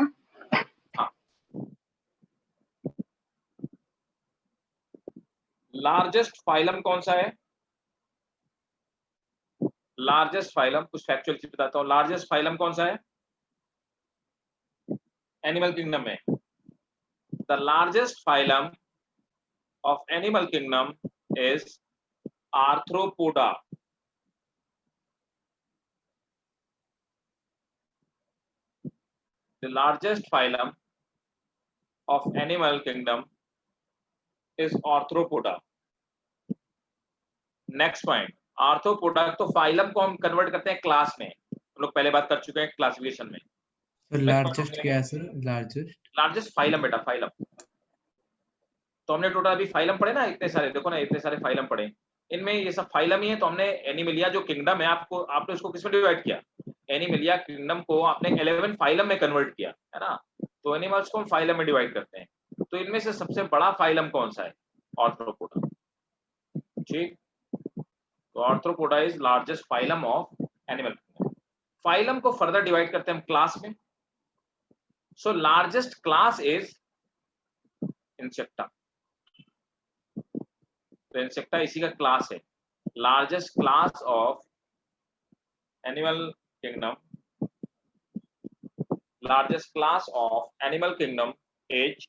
Largest phylum कौन सा है? Largest phylum, कुछ factual चीज बताता हूं. लार्जेस्ट फाइलम कौन सा है एनिमल किंगडम में? The largest phylum of animal kingdom is arthropoda. The largest phylum of animal kingdom is Arthropoda. Next point. Arthropoda. तो फाइलम को हम कन्वर्ट करते हैं क्लास में. हम लोग पहले बात कर चुके हैं क्लासिफिकेशन में. सर लार्जेस्ट क्या है सर? लार्जेस्ट फाइलम बेटा, फाइलम. तो हमने टोटल अभी फाइलम पढ़े ना, इतने सारे. देखो ना, इतने सारे फाइलम पढ़े. इनमें ये सब फाइलम ही है. तो हमने एनिमलिया जो किंगडम है, आपने उसको किसमें डिवाइड किया? एनिमलिया किंगडम को आपने 11 फाइलम में कन्वर्ट किया है ना. तो एनिमल्स को हम फाइलम में डिवाइड करते हैं. तो इनमें से सबसे बड़ा फाइलम कौन सा है? आर्थ्रोपोडा. ठीक. तो arthropoda is largest phylum of animal kingdom. Phylum को फर्दर डिवाइड करते हैं हम क्लास में. So largest class is insecta. तो इंसेक्टा इसी का क्लास है. Largest class of animal kingdom, largest class of animal kingdom is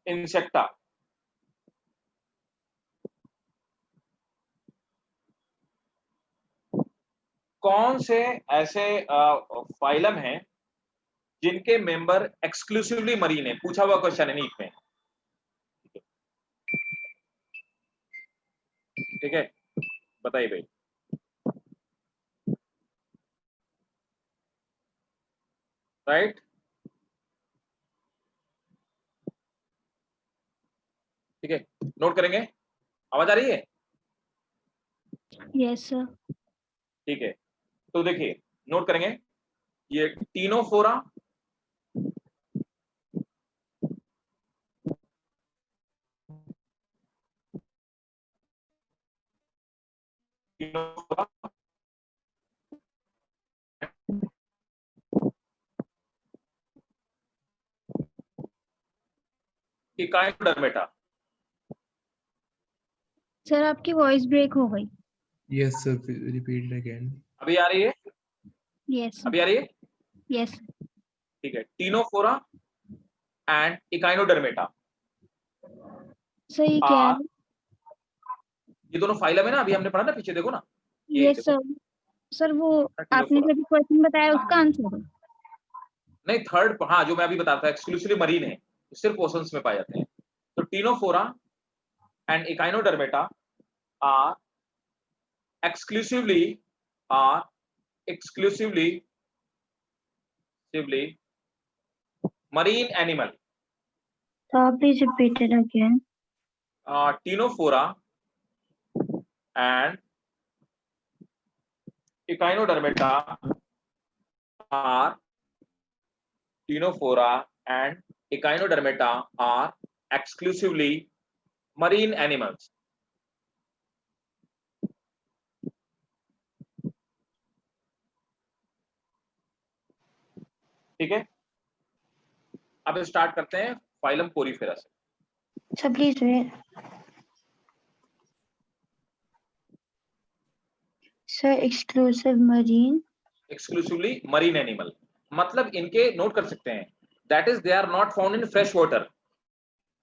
insecta. कौन से ऐसे फाइलम हैं जिनके मेंबर एक्सक्लूसिवली मरीन है? पूछा हुआ क्वेश्चन है नीट में. ठीक है, बताइए भाई. राइट। ठीक है, नोट करेंगे। आवाज आ रही है? Yes sir. ठीक है, तो देखिए नोट करेंगे, ये टीनोफोरा, टीनोफोरा, इकाइनोडर्मेटा। सर आपकी वॉइस ब्रेक हो गई। Yes, sir. Repeat it again. अभी आ रही है? यस अभी आ रही है? यस ठीक है, टीनोफोरा एंड इकाइनोडर्मेटा सर ये क्या आर, है? ये दोनों फाइलम है ना, अभी हमने पढ़ा ना पीछे, देखो ना, ये यस देखो, सर। सर वो आपने टीनोफोरा जो क्वेश्चन बताया उसका आंसर है। नहीं, थर्ड, हाँ जो मैं अभी बता था एक्सक्लूसिवली मरीन है, सिर्फ ओशंस में पाए जाते हैं। तो Ctenophora and Echinodermata are exclusively are exclusively marine animal. Please repeat it again. Ctenophora and Echinodermata are exclusively marine animals. ठीक है, अब स्टार्ट करते हैं फाइलम पोरीफेरा से। Sir, please wait. Sir, exclusively marine animal, मतलब इनके नोट कर सकते हैं, that is they are not found in fresh water.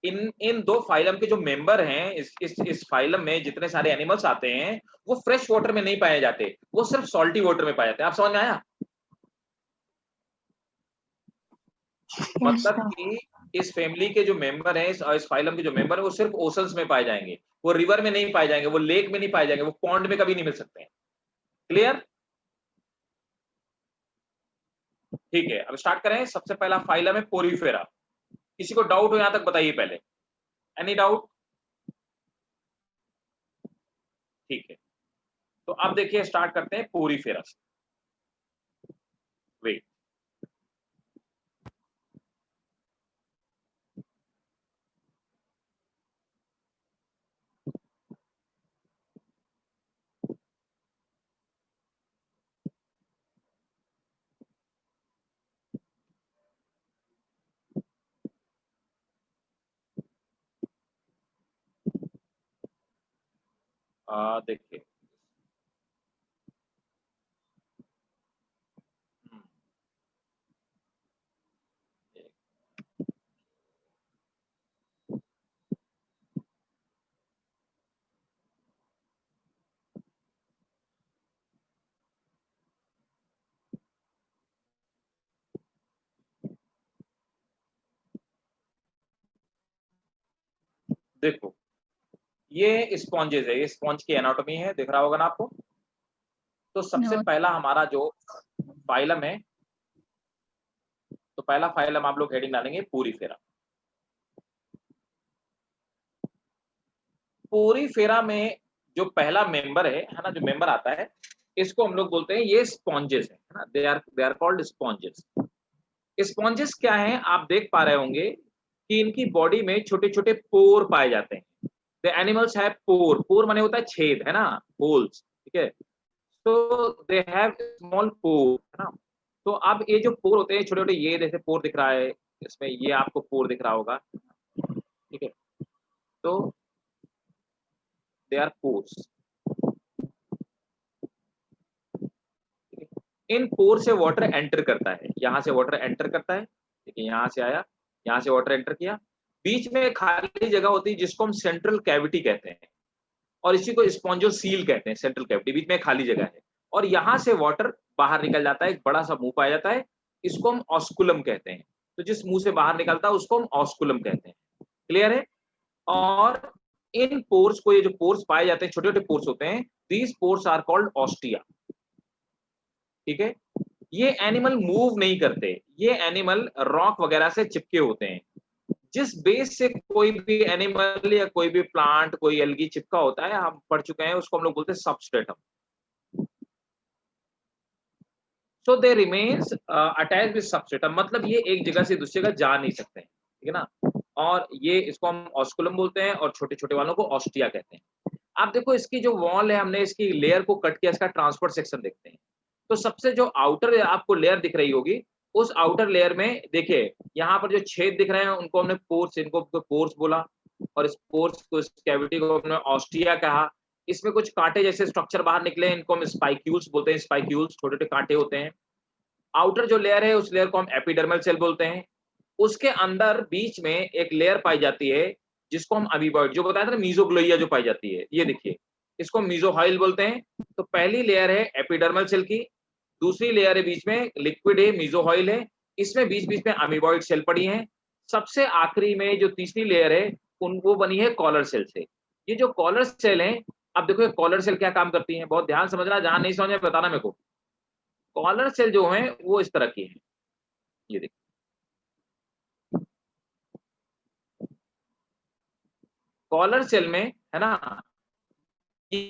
इन दो फाइलम के जो मेंबर हैं, इस फाइलम में जितने सारे एनिमल्स आते हैं वो फ्रेश वाटर में नहीं पाए जाते, वो सिर्फ सॉल्टी वाटर में पाए जाते हैं। आप समझ में आया? मतलब कि इस फैमिली के जो मेंबर हैं, इस फाइलम के जो मेंबर हैं, वो सिर्फ ओशंस में पाए जाएंगे, वो रिवर में नहीं पाए जाएंगे, वो लेक में नहीं पाए जाएंगे, वो पॉन्ड में कभी नहीं मिल सकते हैं। क्लियर? ठीक है, अब स्टार्ट करें। सबसे पहला फाइलम है पोरीफेरा। किसी को डाउट हो यहां तक बताइए पहले, एनी डाउट? ठीक है, तो अब देखिए स्टार्ट करते हैं पोरीफेरा से। वेट, देखिए देखो, ये स्पॉन्जेस है, ये स्पॉन्ज की एनाटॉमी है, दिख रहा होगा ना आपको। तो सबसे No. पहला हमारा जो फाइलम है, तो पहला फाइलम आप लोग हेडिंग डालेंगे पोरीफेरा। पोरीफेरा में जो पहला मेंबर है ना, जो मेंबर आता है, इसको हम लोग बोलते हैं, ये स्पॉन्जेस है ना, they are called sponges. Sponges क्या है, आप देख पा रहे होंगे कि इनकी बॉडी में छोटे छोटे पोर पाए जाते हैं। द एनिमल्स हैव पोर, पोर माने होता है छेद, है ना, होल्स। ठीक है, तो दे हैव स्मॉल पोर, है ना। तो अब ये जो पोर होते हैं छोटे छोटे, ये जैसे पोर दिख रहा है इसमें, ये आपको पोर दिख रहा होगा। ठीक है, तो दे आर पोर्स। इन पोर से वाटर एंटर करता है, यहां से वाटर एंटर करता है। देखिए यहां से आया, यहां से वाटर एंटर किया, बीच में खाली जगह होती है जिसको हम सेंट्रल कैविटी कहते हैं, और इसी को स्पॉन्जोसील कहते हैं। सेंट्रल कैविटी, बीच में खाली जगह है, और यहां से वाटर बाहर निकल जाता है, एक बड़ा सा मुंह पाया जाता है, इसको हम ऑस्कुलम कहते हैं। तो जिस मुंह से बाहर निकलता है उसको हम ऑस्कुलम कहते हैं। क्लियर है? और इन पोर्स को, ये जो पोर्स पाए जाते हैं, छोटे छोटे पोर्स होते हैं, these pores are called ostia. ठीक है, ये एनिमल मूव नहीं करते, ये एनिमल रॉक वगैरह से चिपके होते हैं। जिस बेस से कोई भी एनिमल या कोई भी प्लांट, कोई एल्गी चिपका होता है, हम पढ़ चुके हैं, उसको हम लोग बोलते हैं substratum. So they remains attached with substratum, मतलब ये एक जगह से दूसरी जगह जा नहीं सकते हैं, ठीक है ना। और ये इसको हम ऑस्कुलम बोलते हैं और छोटे छोटे वालों को ऑस्टिया कहते हैं। आप देखो इसकी जो वॉल है, हमने इसकी लेयर को कट किया, इसका ट्रांसपोर्ट सेक्शन देखते हैं। तो सबसे जो आउटर आपको लेयर दिख रही होगी, उस आउटर लेयर में देखिए यहाँ पर जो छेद दिख रहे हैं उनको हमने पोर्स, इनको पोर्स बोला, और इस पोर्स को, इस कैविटी को हमने ऑस्टिया कहा। इसमें कुछ कांटे जैसे स्ट्रक्चर बाहर निकले, इनको हम स्पाइक्यूल्स बोलते हैं। स्पाइक्यूल्स छोटे छोटे कांटे होते हैं। आउटर जो लेयर है, उस लेयर को हम एपिडर्मल सेल बोलते हैं। उसके अंदर बीच में एक लेयर पाई जाती है जिसको हम अमीबॉइड, जो बताया था ना, मीजोग्लोइया जो पाई जाती है, ये देखिए, इसको मीजोहाइल बोलते हैं। तो पहली लेयर है एपिडर्मल सेल की, दूसरी लेयर है बीच में लिक्विड है, मीजोहाइल है, इसमें बीच बीच में अमीबॉइड सेल पड़ी हैं। सबसे आखिरी में जो तीसरी लेयर है, उन वो बनी है कॉलर सेल से। ये जो कॉलर सेल है, अब देखो ये कॉलर सेल क्या काम करती है, बहुत ध्यान समझना, जहां नहीं समझ में बताना मेरे को। कॉलर सेल जो है वो इस तरह की है, ये देखिए, कॉलर सेल में है ना, ये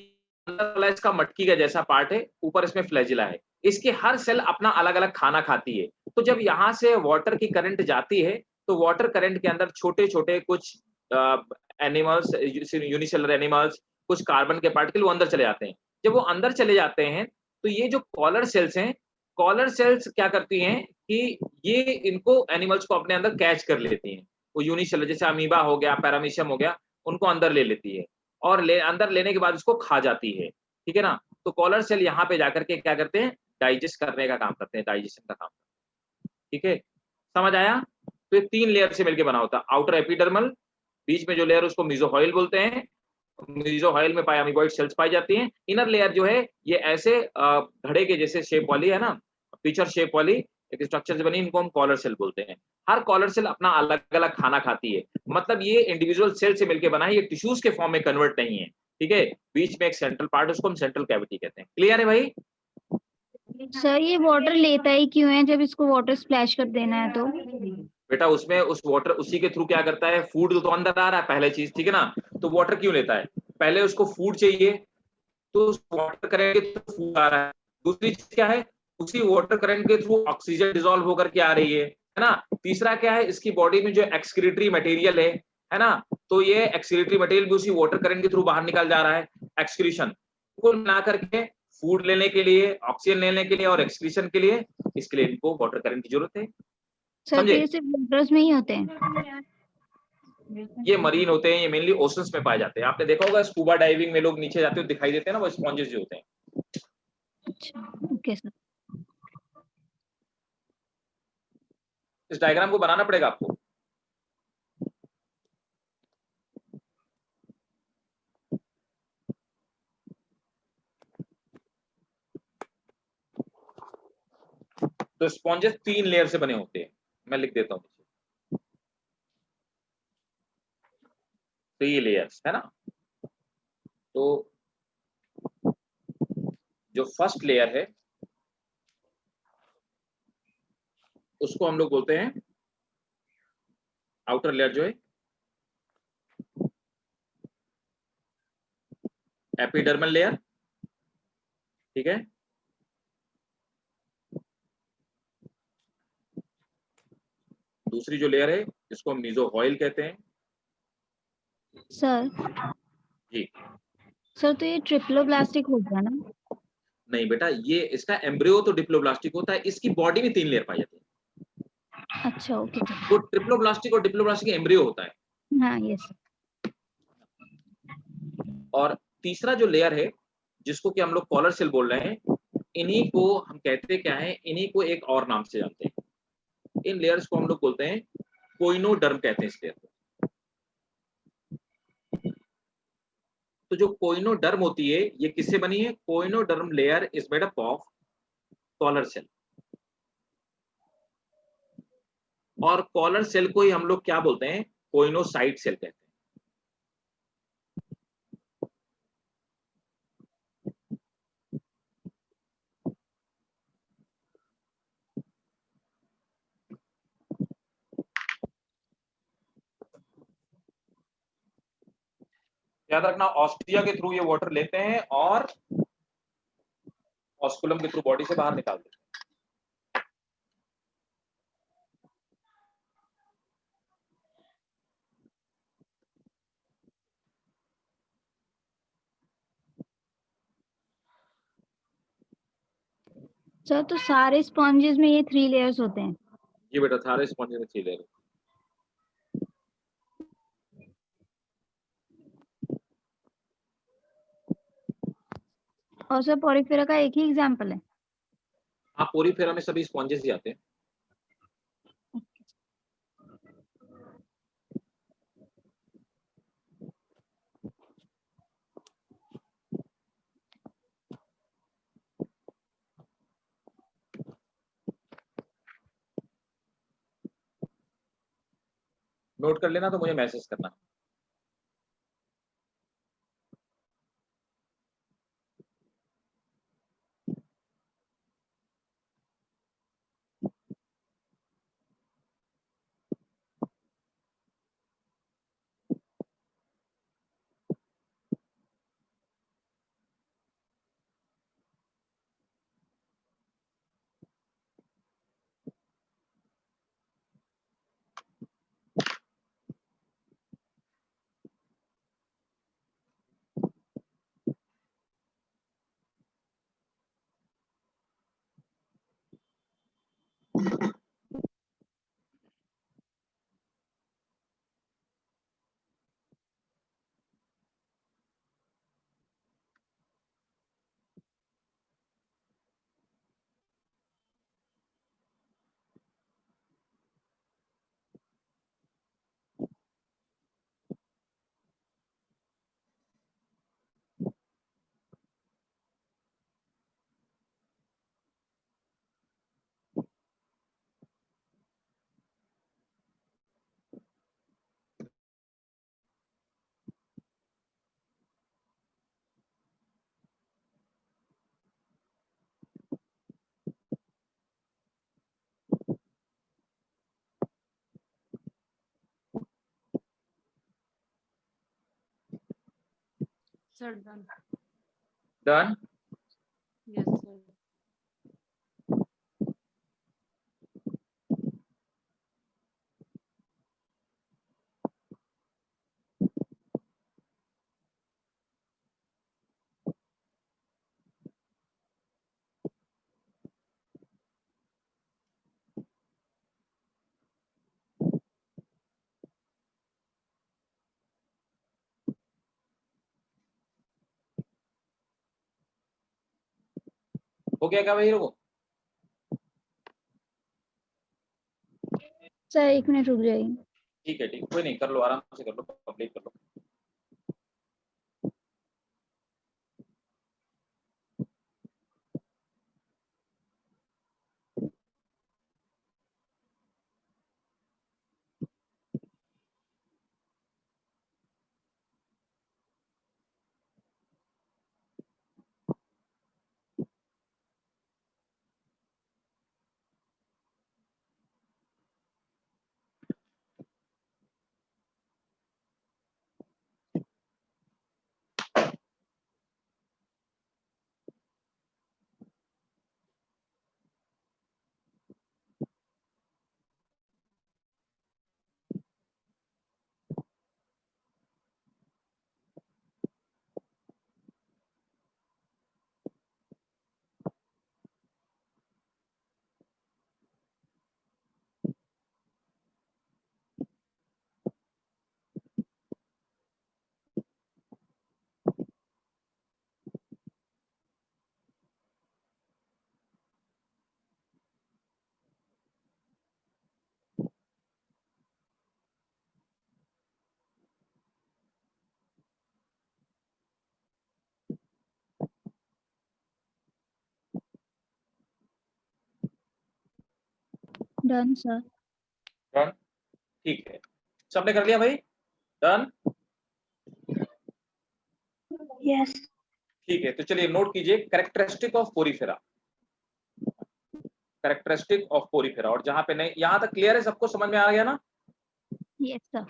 अंदर वाला इसका मटकी का जैसा पार्ट है, ऊपर इसमें फ्लैजिला है। इसकी हर सेल अपना अलग अलग खाना खाती है। तो जब यहाँ से वाटर की करंट जाती है, तो वाटर करंट के अंदर छोटे छोटे कुछ एनिमल्स, यूनिसेलुलर एनिमल्स, कुछ कार्बन के पार्टिकल वो अंदर चले जाते हैं। जब वो अंदर चले जाते हैं, तो ये जो कॉलर सेल्स हैं, कॉलर सेल्स क्या करती हैं कि ये इनको, एनिमल्स को अपने अंदर कैच कर लेती हैं। वो यूनिसेलुलर, जैसे अमीबा हो गया, पैरामीशियम हो गया, उनको अंदर ले लेती है, और अंदर लेने के बाद उसको खा जाती है, ठीक है ना। तो कॉलर सेल यहाँ पे जाकर के क्या करते हैं, डाइजेस्ट करने का काम करते हैं, डाइजेशन का काम, ठीक है, समझ आया। तो ये 3 लेयर से मिलकर बना होता है। आउटर एपिडर्मल, बीच में जो लेयर उसको मीजोहाइल बोलते हैं, मीजोहाइल में पाए अमीबॉइड सेल्स पाई जाती हैं। इनर लेयर जो है ये ऐसे घड़े के जैसे शेप वाली है ना, पिक्चर शेप वाली एक स्ट्रक्चर से बनी, इनको हम कॉलर सेल बोलते हैं। हर कॉलर सेल अपना अलग अलग खाना खाती है, मतलब ये इंडिविजुअल सेल से मिलकर बना है, ये टिश्यूज के फॉर्म में कन्वर्ट नहीं है, ठीक है। बीच में एक सेंट्रल पार्ट, उसको हम सेंट्रल कैविटी कहते हैं। क्लियर है भाई? सर ये वाटर लेता ही क्यों है जब इसको वाटर स्प्लैश कर देना है तो? बेटा उसमें उस वाटर, उसी के थ्रू क्या करता है, फूड तो अंदर आ रहा है पहले चीज, ठीक है ना। तो वाटर क्यों लेता है, पहले उसको फूड चाहिए, तो वाटर करंट के थ्रू फूड आ रहा है। दूसरी चीज क्या है, उसी वाटर करंट के थ्रू ऑक्सीजन डिसॉल्व होकर के आ रही है ना। तीसरा क्या है, इसकी बॉडी में जो एक्सक्रीटरी मटेरियल है ना, तो ये एक्सक्रीटरी मटेरियल भी उसी वाटर करंट के थ्रू बाहर निकल जा रहा है, एक्सक्रीशन। कुल मिला करके फूड लेने के लिए, ऑक्सीजन लेने के लिए और एक्सक्रीशन के लिए, इसके लिए इनको वाटर करंट की जरूरत है। सर तो समझे? ये सिर्फ वाटर्स में ही होते हैं? ये मरीन होते हैं, ये मेनली ओशंस में पाए जाते हैं। आपने देखा होगा स्कूबा डाइविंग में लोग नीचे जाते हुए दिखाई देते हैं ना, वो स्पॉन्जेस जो होते हैं। अच्छा, ओके सर। इस डायग्राम को बनाना पड़ेगा आपको। तो स्पॉन्जेस 3 लेयर से बने होते हैं, मैं लिख देता हूँ, 3 लेयर्स है ना। तो जो फर्स्ट लेयर है उसको हम लोग बोलते हैं, आउटर लेयर जो है, एपिडर्मल लेयर, ठीक है। दूसरी जो लेयर है जिसको हम मीजोहाइल कहते हैं। सर जी सर तो ये ट्रिप्लोब्लास्टिक हो गया ना? नहीं बेटा, ये इसका एम्ब्रियो तो डिप्लोब्लास्टिक होता है, इसकी बॉडी में 3 लेयर पाई जाती है। अच्छा, ओके सर। वो ट्रिप्लोब्लास्टिक और डिप्लोब्लास्टिक एम्ब्रियो होता है। हाँ, यस। और तीसरा जो लेयर है जिसको कि हम लोग कॉलर सेल बोल रहे हैं, इन्हीं को हम कहते क्या है, इन्हीं को एक और नाम से जानते हैं। इन लेयर्स को हम लोग बोलते हैं कोइनोडर्म, कहते हैं इस लेयर को। तो जो कोइनोडर्म होती है, ये किससे बनी है, choanoderm layer is made up of collar cell. और कॉलर सेल को ही हम लोग क्या बोलते हैं, कोइनोसाइट सेल कहते हैं। याद रखना ऑस्टिया के थ्रू ये वाटर लेते हैं और ऑस्कुलम के थ्रू बॉडी से बाहर निकाल देते हैं। सर तो सारे स्पॉन्जेस में ये 3 लेयर्स होते हैं। ये बेटा सारे स्पॉन्ज में 3 लेयर। और सर पोरिफेरा का एक ही एग्जांपल है। हाँ, पोरीफेरा में सभी स्पॉन्जेस ही आते हैं। नोट कर लेना तो मुझे मैसेज करना। Sir done. Done. Yes sir. हो गया क्या भाई लोगों? सर 1 मिनट रुक जाइए। ठीक है, ठीक, कोई नहीं, कर लो, आराम से कर लो, कंप्लीट कर लो। Done sir. डन, ठीक है, सबने कर लिया भाई? Done, yes. ठीक है, तो चलिए नोट कीजिए characteristic of Porifera. Characteristic of Porifera, और जहां पे नहीं, यहां तक क्लियर है, सबको समझ में आ गया ना? Yes sir.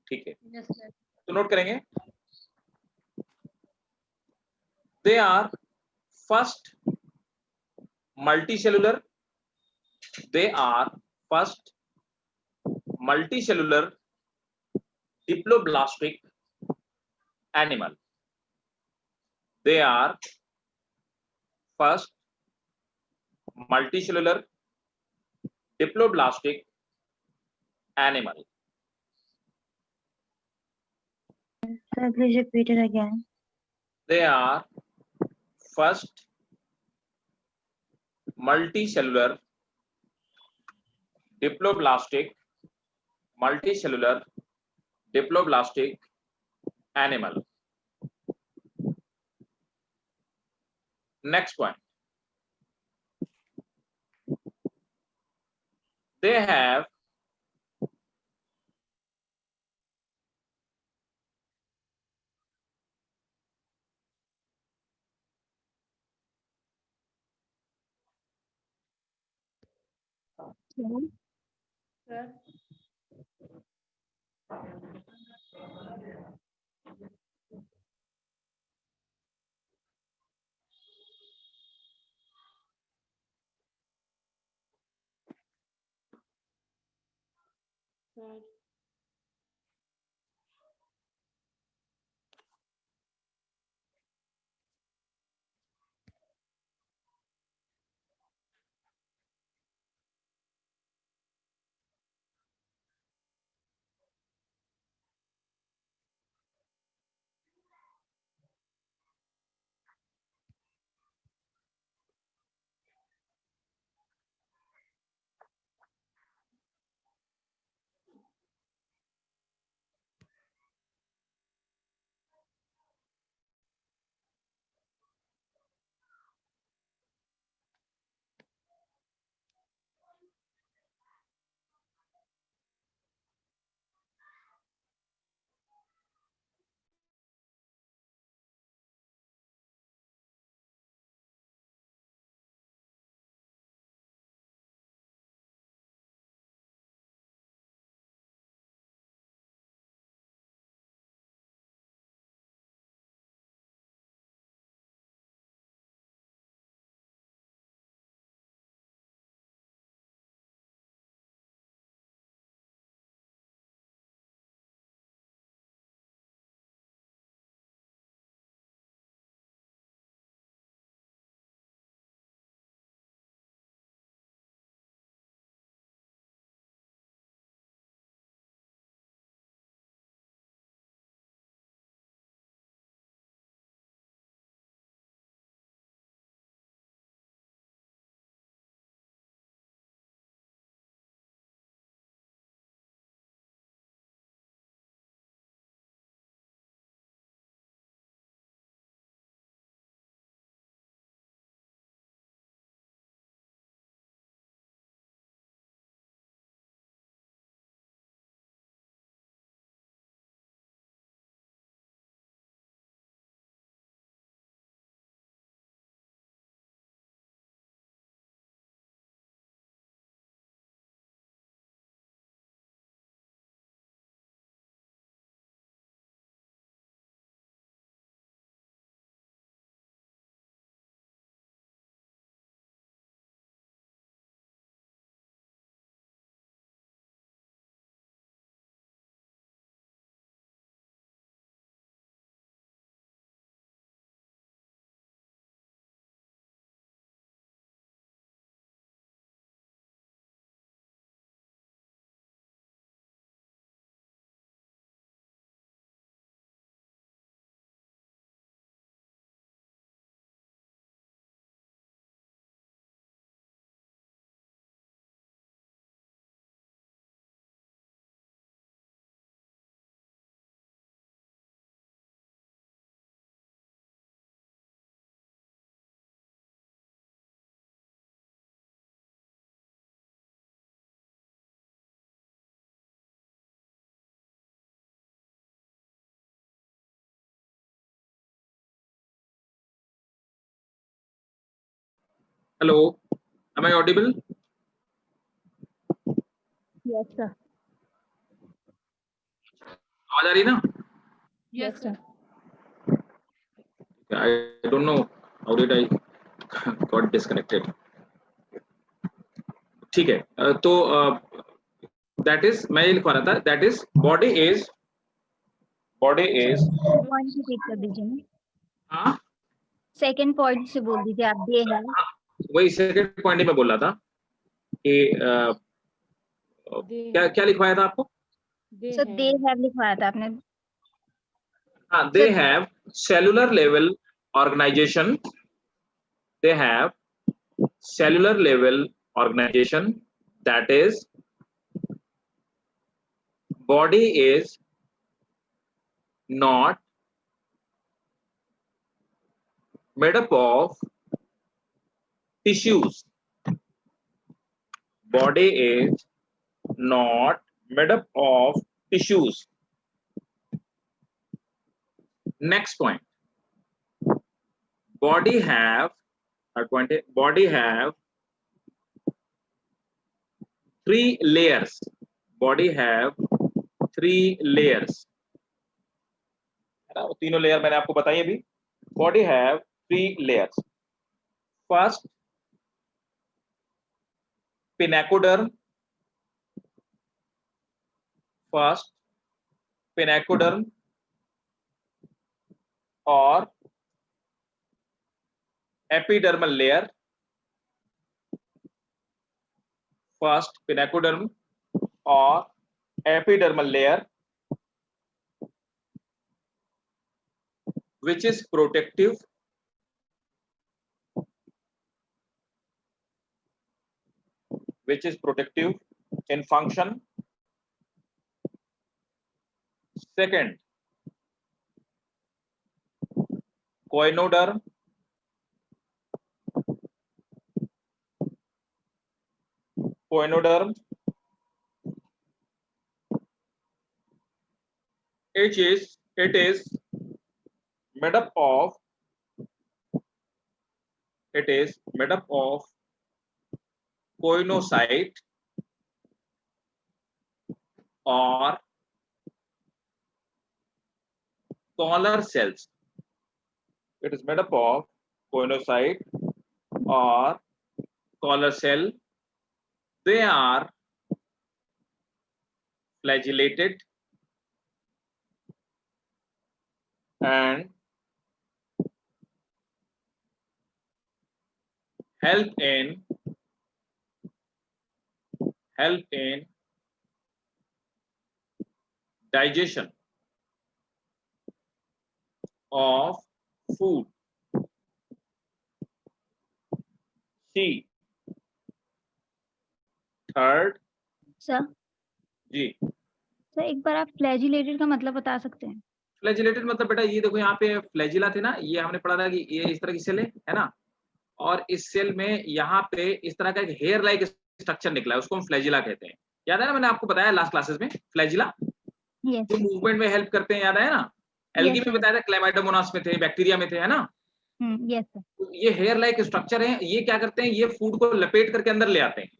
ठीक है, यस सर। तो नोट करेंगे they are first multicellular, they are first multicellular diploblastic animal. They are first multicellular diploblastic animal. Sir, please repeat it again. They are first multicellular diploblastic animal. Next point. They have Sir. Sir. Hello, am I audible? Yes, sir. आवाज आ रही ना? Yes, sir. I don't know how did I got disconnected. ठीक है, तो that is, मैं ये लिखवा रहा था, that is body is point repeat कर दीजिए ना, हाँ सेकंड पॉइंट से बोल दीजिए आप, दे है। वही सेकंड पॉइंट में बोल रहा था कि क्या क्या लिखवाया था आपको? सर दे हैव लिखवाया था आपने। हाँ, they have cellular level organisation, they have cellular level organization, that is body is not made up of tissues, body is not made up of tissues. Next point, body have body have three layers, body have three layers, है ना? वो तीनों layer मैंने आपको बताई अभी। Body have three layers, first pinacoderm, first pinacoderm और epidermal layer, first pinacoderm और epidermal layer, which is protective, in function. Second, coinoderm, it is made up of coinocyte or collar cells. It is made up of coinocyte or collar cell. They are flagellated and help in digestion of food. C. Third, sir ji sir एक बार आप flagellated का मतलब बता सकते हैं? Flagellated मतलब बेटा ये देखो, यहाँ पे फ्लैजिला थे ना, ये हमने पढ़ा था कि ये इस तरह की सेल है ना, और इस सेल में यहाँ पे इस तरह का एक हेयर लाइक स्ट्रक्चर निकला है, उसको हम फ्लैजिला कहते हैं। याद है ना, मैंने आपको बताया लास्ट क्लासेस में, फ्लैजिला यस जो मूवमेंट में हेल्प करते हैं, याद है ना? एल्गी Yes, में sir. बताया था, क्लेमाइडोमोनास में थे, बैक्टीरिया में थे, है ना? Yes sir. तो ये हेयर लाइक स्ट्रक्चर है, ये क्या करते हैं, ये फूड को लपेट करके अंदर ले आते हैं,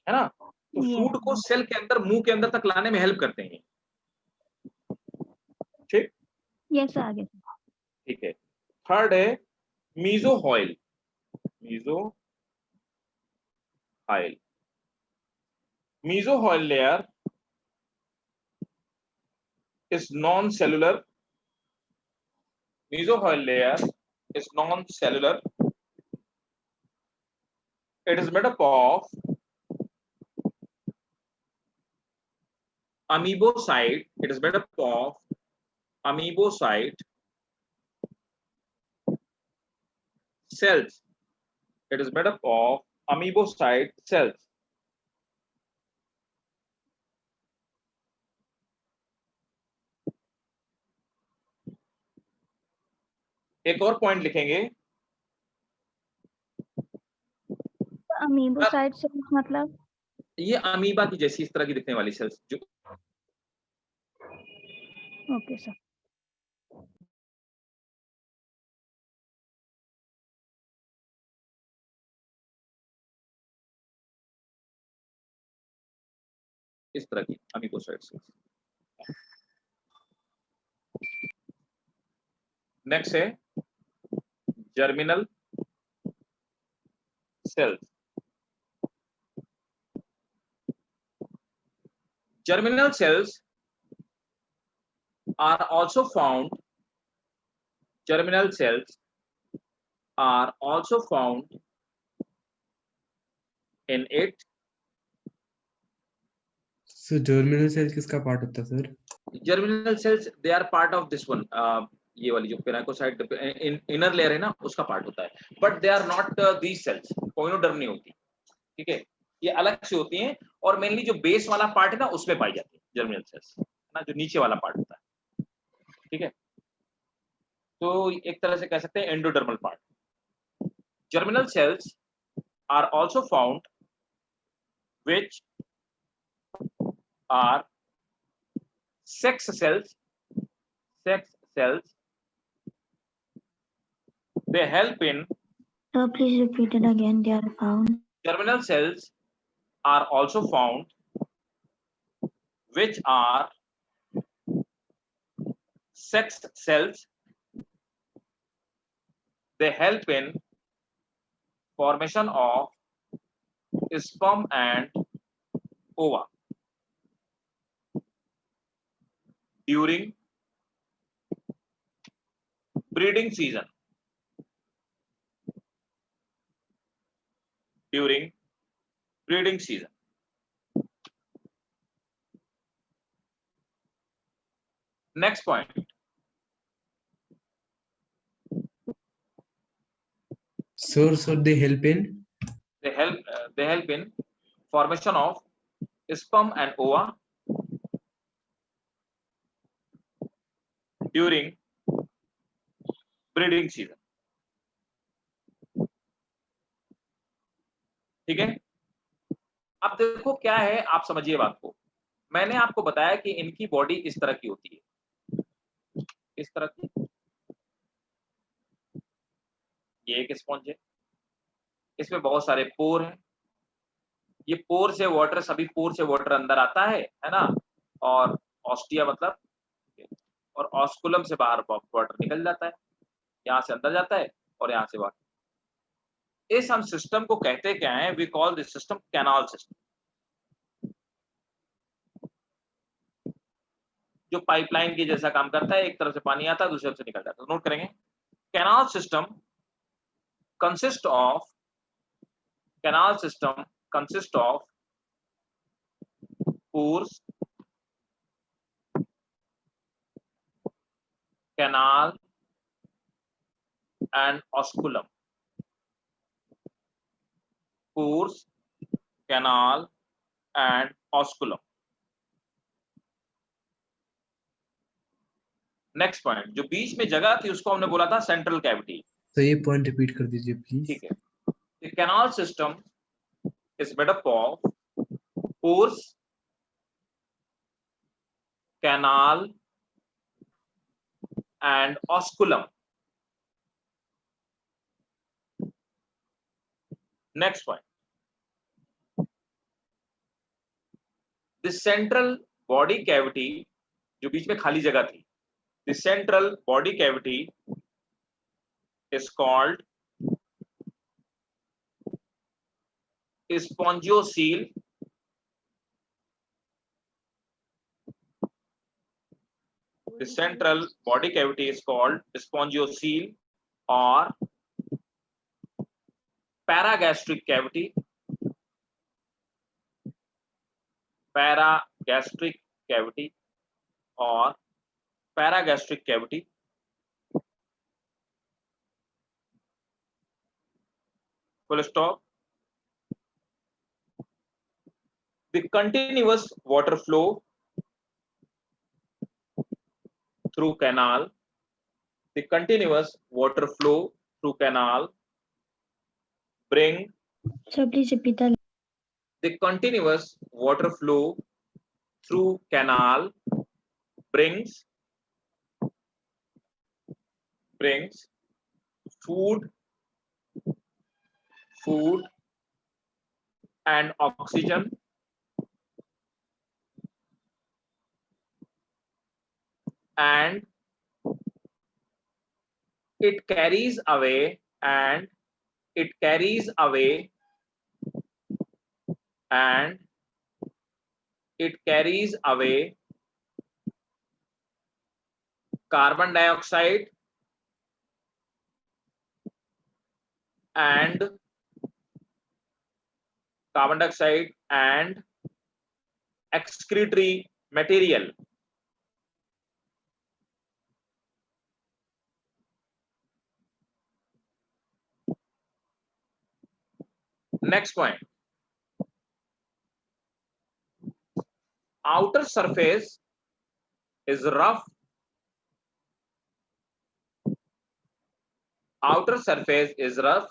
है ना? तो Yes. फूड को सेल के अंदर, मुंह के अंदर तक लाने में हेल्प करते हैं। ठीक, यस सर, आगे सर। ठीक है। थर्ड है मीजोहॉइल, मीजोहॉइल layer is non-cellular. Mesohyoid layer is non-cellular. It is made up of amoebocyte. It is made up of amoebocyte cells. It is made up of amoebocyte cells. एक और point लिखेंगे, amoebocyte से मतलब? ये amoeba की जैसी इस तरह की दिखने वाली सेल्स, जो ओके सर। इस तरह की अमीबोसाइट सेल्स। नेक्स्ट है germinal cells. Germinal cells are also found. Germinal cells are also found in it. So germinal cell किसका part होता है sir? Germinal cells they are part of this one. ये वाली जो पेनाकोसाइट इनर लेयर है ना उसका पार्ट होता है, but they are not these cells, choanoderm नहीं होती, ठीक है, ये अलग से होती हैं और मेनली जो बेस वाला पार्ट है ना उसमें पाई जाती है जर्मिनल सेल्स, ना जो नीचे वाला पार्ट होता है, ठीक है, तो एक तरह से कह सकते हैं endodermal part. Germinal cells are also found which are sex cells. They help in. Sir, please repeat it again. They are found. Germinal cells are also found, which are sex cells. They help in formation of sperm and ova during breeding season. During breeding season. Next point. So they help in? They help in formation of sperm and ova during breeding season. ठीक है, अब देखो क्या है, आप समझिए बात को। मैंने आपको बताया कि इनकी बॉडी इस तरह की होती है, इस तरह की, ये एक स्पॉन्ज है, इसमें बहुत सारे पोर हैं, ये पोर से वाटर, सभी पोर से वाटर अंदर आता है ना, और ऑस्टिया मतलब, और ऑस्कुलम से बाहर वाटर निकल जाता है, यहाँ से अंदर जाता है और यहाँ से बाहर। इस हम सिस्टम को कहते क्या है? We call this system canal system, जो पाइपलाइन के जैसा काम करता है, एक तरफ से पानी आता है दूसरी तरफ से निकल जाता है। नोट करेंगे, canal system consist of, canal system consist of pores, canal and osculum, pores, canal and osculum. Next point, जो बीच में जगह थी उसको हमने बोला था सेंट्रल कैविटी। तो ये पॉइंट रिपीट कर दीजिए प्लीज। ठीक है, the canal system is made up of pores, canal and osculum. Next point, the central body cavity, जो बीच में खाली जगह थी, the central body cavity is called spongiocele. The central body cavity is called spongiocele or paragastric cavity. Paragastric cavity or paragastric cavity. Full stop. The continuous water flow through canal. The continuous water flow through canal bring. Sir, please repeat that. The continuous water flow through canal brings food and oxygen and it carries away and it carries away and it carries away carbon dioxide and excretory material. Next point. Outer surface is rough. Outer surface is rough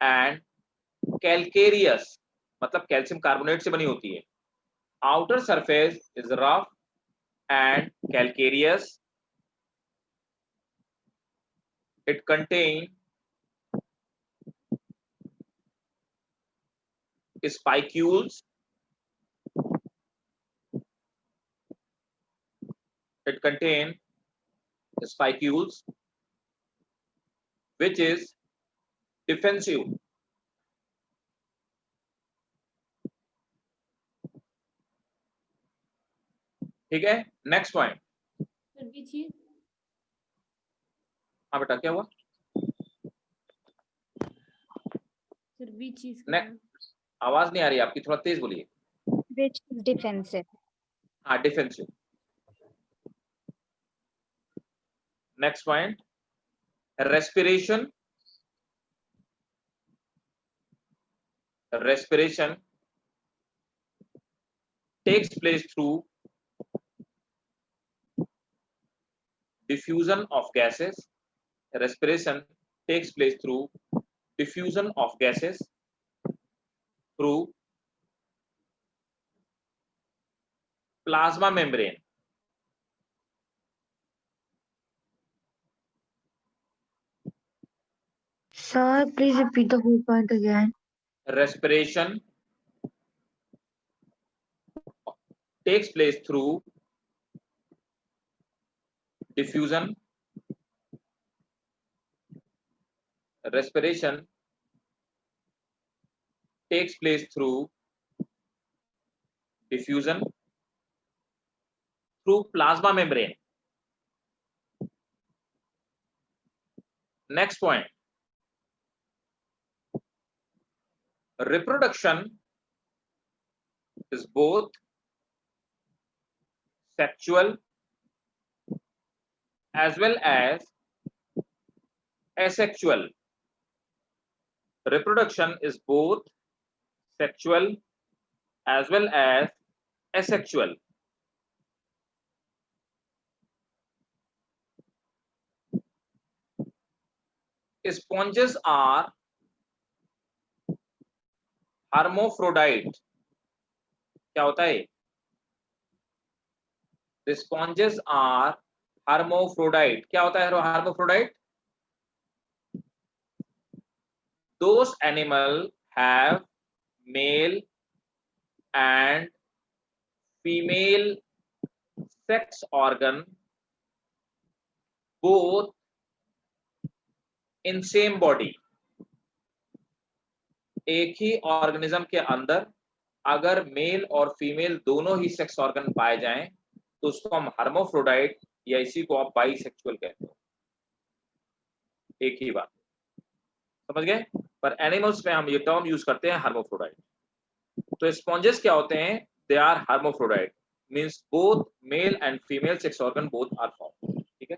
and calcareous, मतलब calcium carbonate से बनी होती है. Outer surface is rough and calcareous. It contains spicules. It contains spicules, which is defensive. ठीक है. Next point. Sir which is हाँ बेटा क्या हुआ? सर which is आवाज नहीं आ रही आपकी, थोड़ा तेज बोलिए. which is defensive. हाँ defensive. Next point. respiration takes place through diffusion of gases. Respiration takes place through diffusion of gases through plasma membrane. Sir, please repeat the whole point again. Respiration takes place through diffusion. Respiration takes place through diffusion through plasma membrane. Next point. Reproduction is both sexual as well as asexual. Reproduction is both sexual as well as asexual. Sponges are hermaphrodite. क्या होता है? The sponges are hermaphrodite. क्या होता है hermaphrodite? Those animals have male and female sex organ both in same body. एक ही organism के अंदर अगर मेल और फीमेल दोनों ही सेक्स ऑर्गन पाए जाएं तो उसको हम हर्माफ्रोडाइट या इसी को आप बाइसेक्सुअल कहते हो. एक ही बात, समझ गए? पर एनिमल्स में हम ये टर्म यूज करते हैं हर्माफ्रोडाइट. तो स्पॉन्जेस क्या होते हैं? They are hermaphrodite, means both male and female sex organ both are found. ठीक है,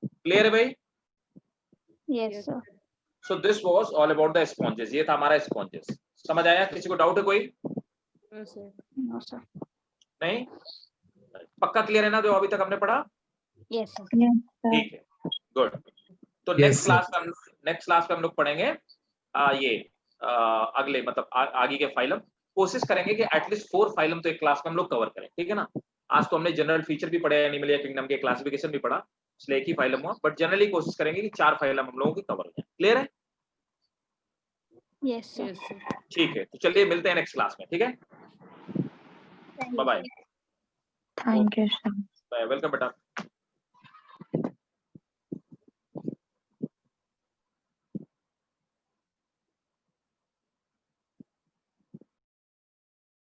क्लियर है भाई? Yes, sir. So this was all about the sponges. ये था हमारा स्पॉन्जेस. समझ आया? किसी को डाउट है कोई? No, sir. No, sir. नहीं? पक्का क्लियर है ना जो अभी तक हमने पढ़ा? Yes, sir. ठीक है, गुड. तो Yes, नेक्स्ट sir. क्लास में हम लोग पढ़ेंगे ये अगले मतलब आगे के फाइलम. कोशिश करेंगे कि एटलीस्ट 4 फाइलम तो एक क्लास में हम लोग कवर करें. ठीक है ना? आज तो हमने जनरल फीचर भी पढ़े, एनिमलिया किंगडम के क्लासिफिकेशन भी पढ़ा, इसलिए एक ही फाइलम हुआ. बट जनरली कोशिश करेंगे कि 4 फाइलम हम लोगों की कवर हो जाए. क्लियर है? Yes, sir. Yes, sir. ठीक है, तो चलिए मिलते हैं नेक्स्ट क्लास में. ठीक है, Thank bye bye. you. Thank you, sir. Welcome बेटा.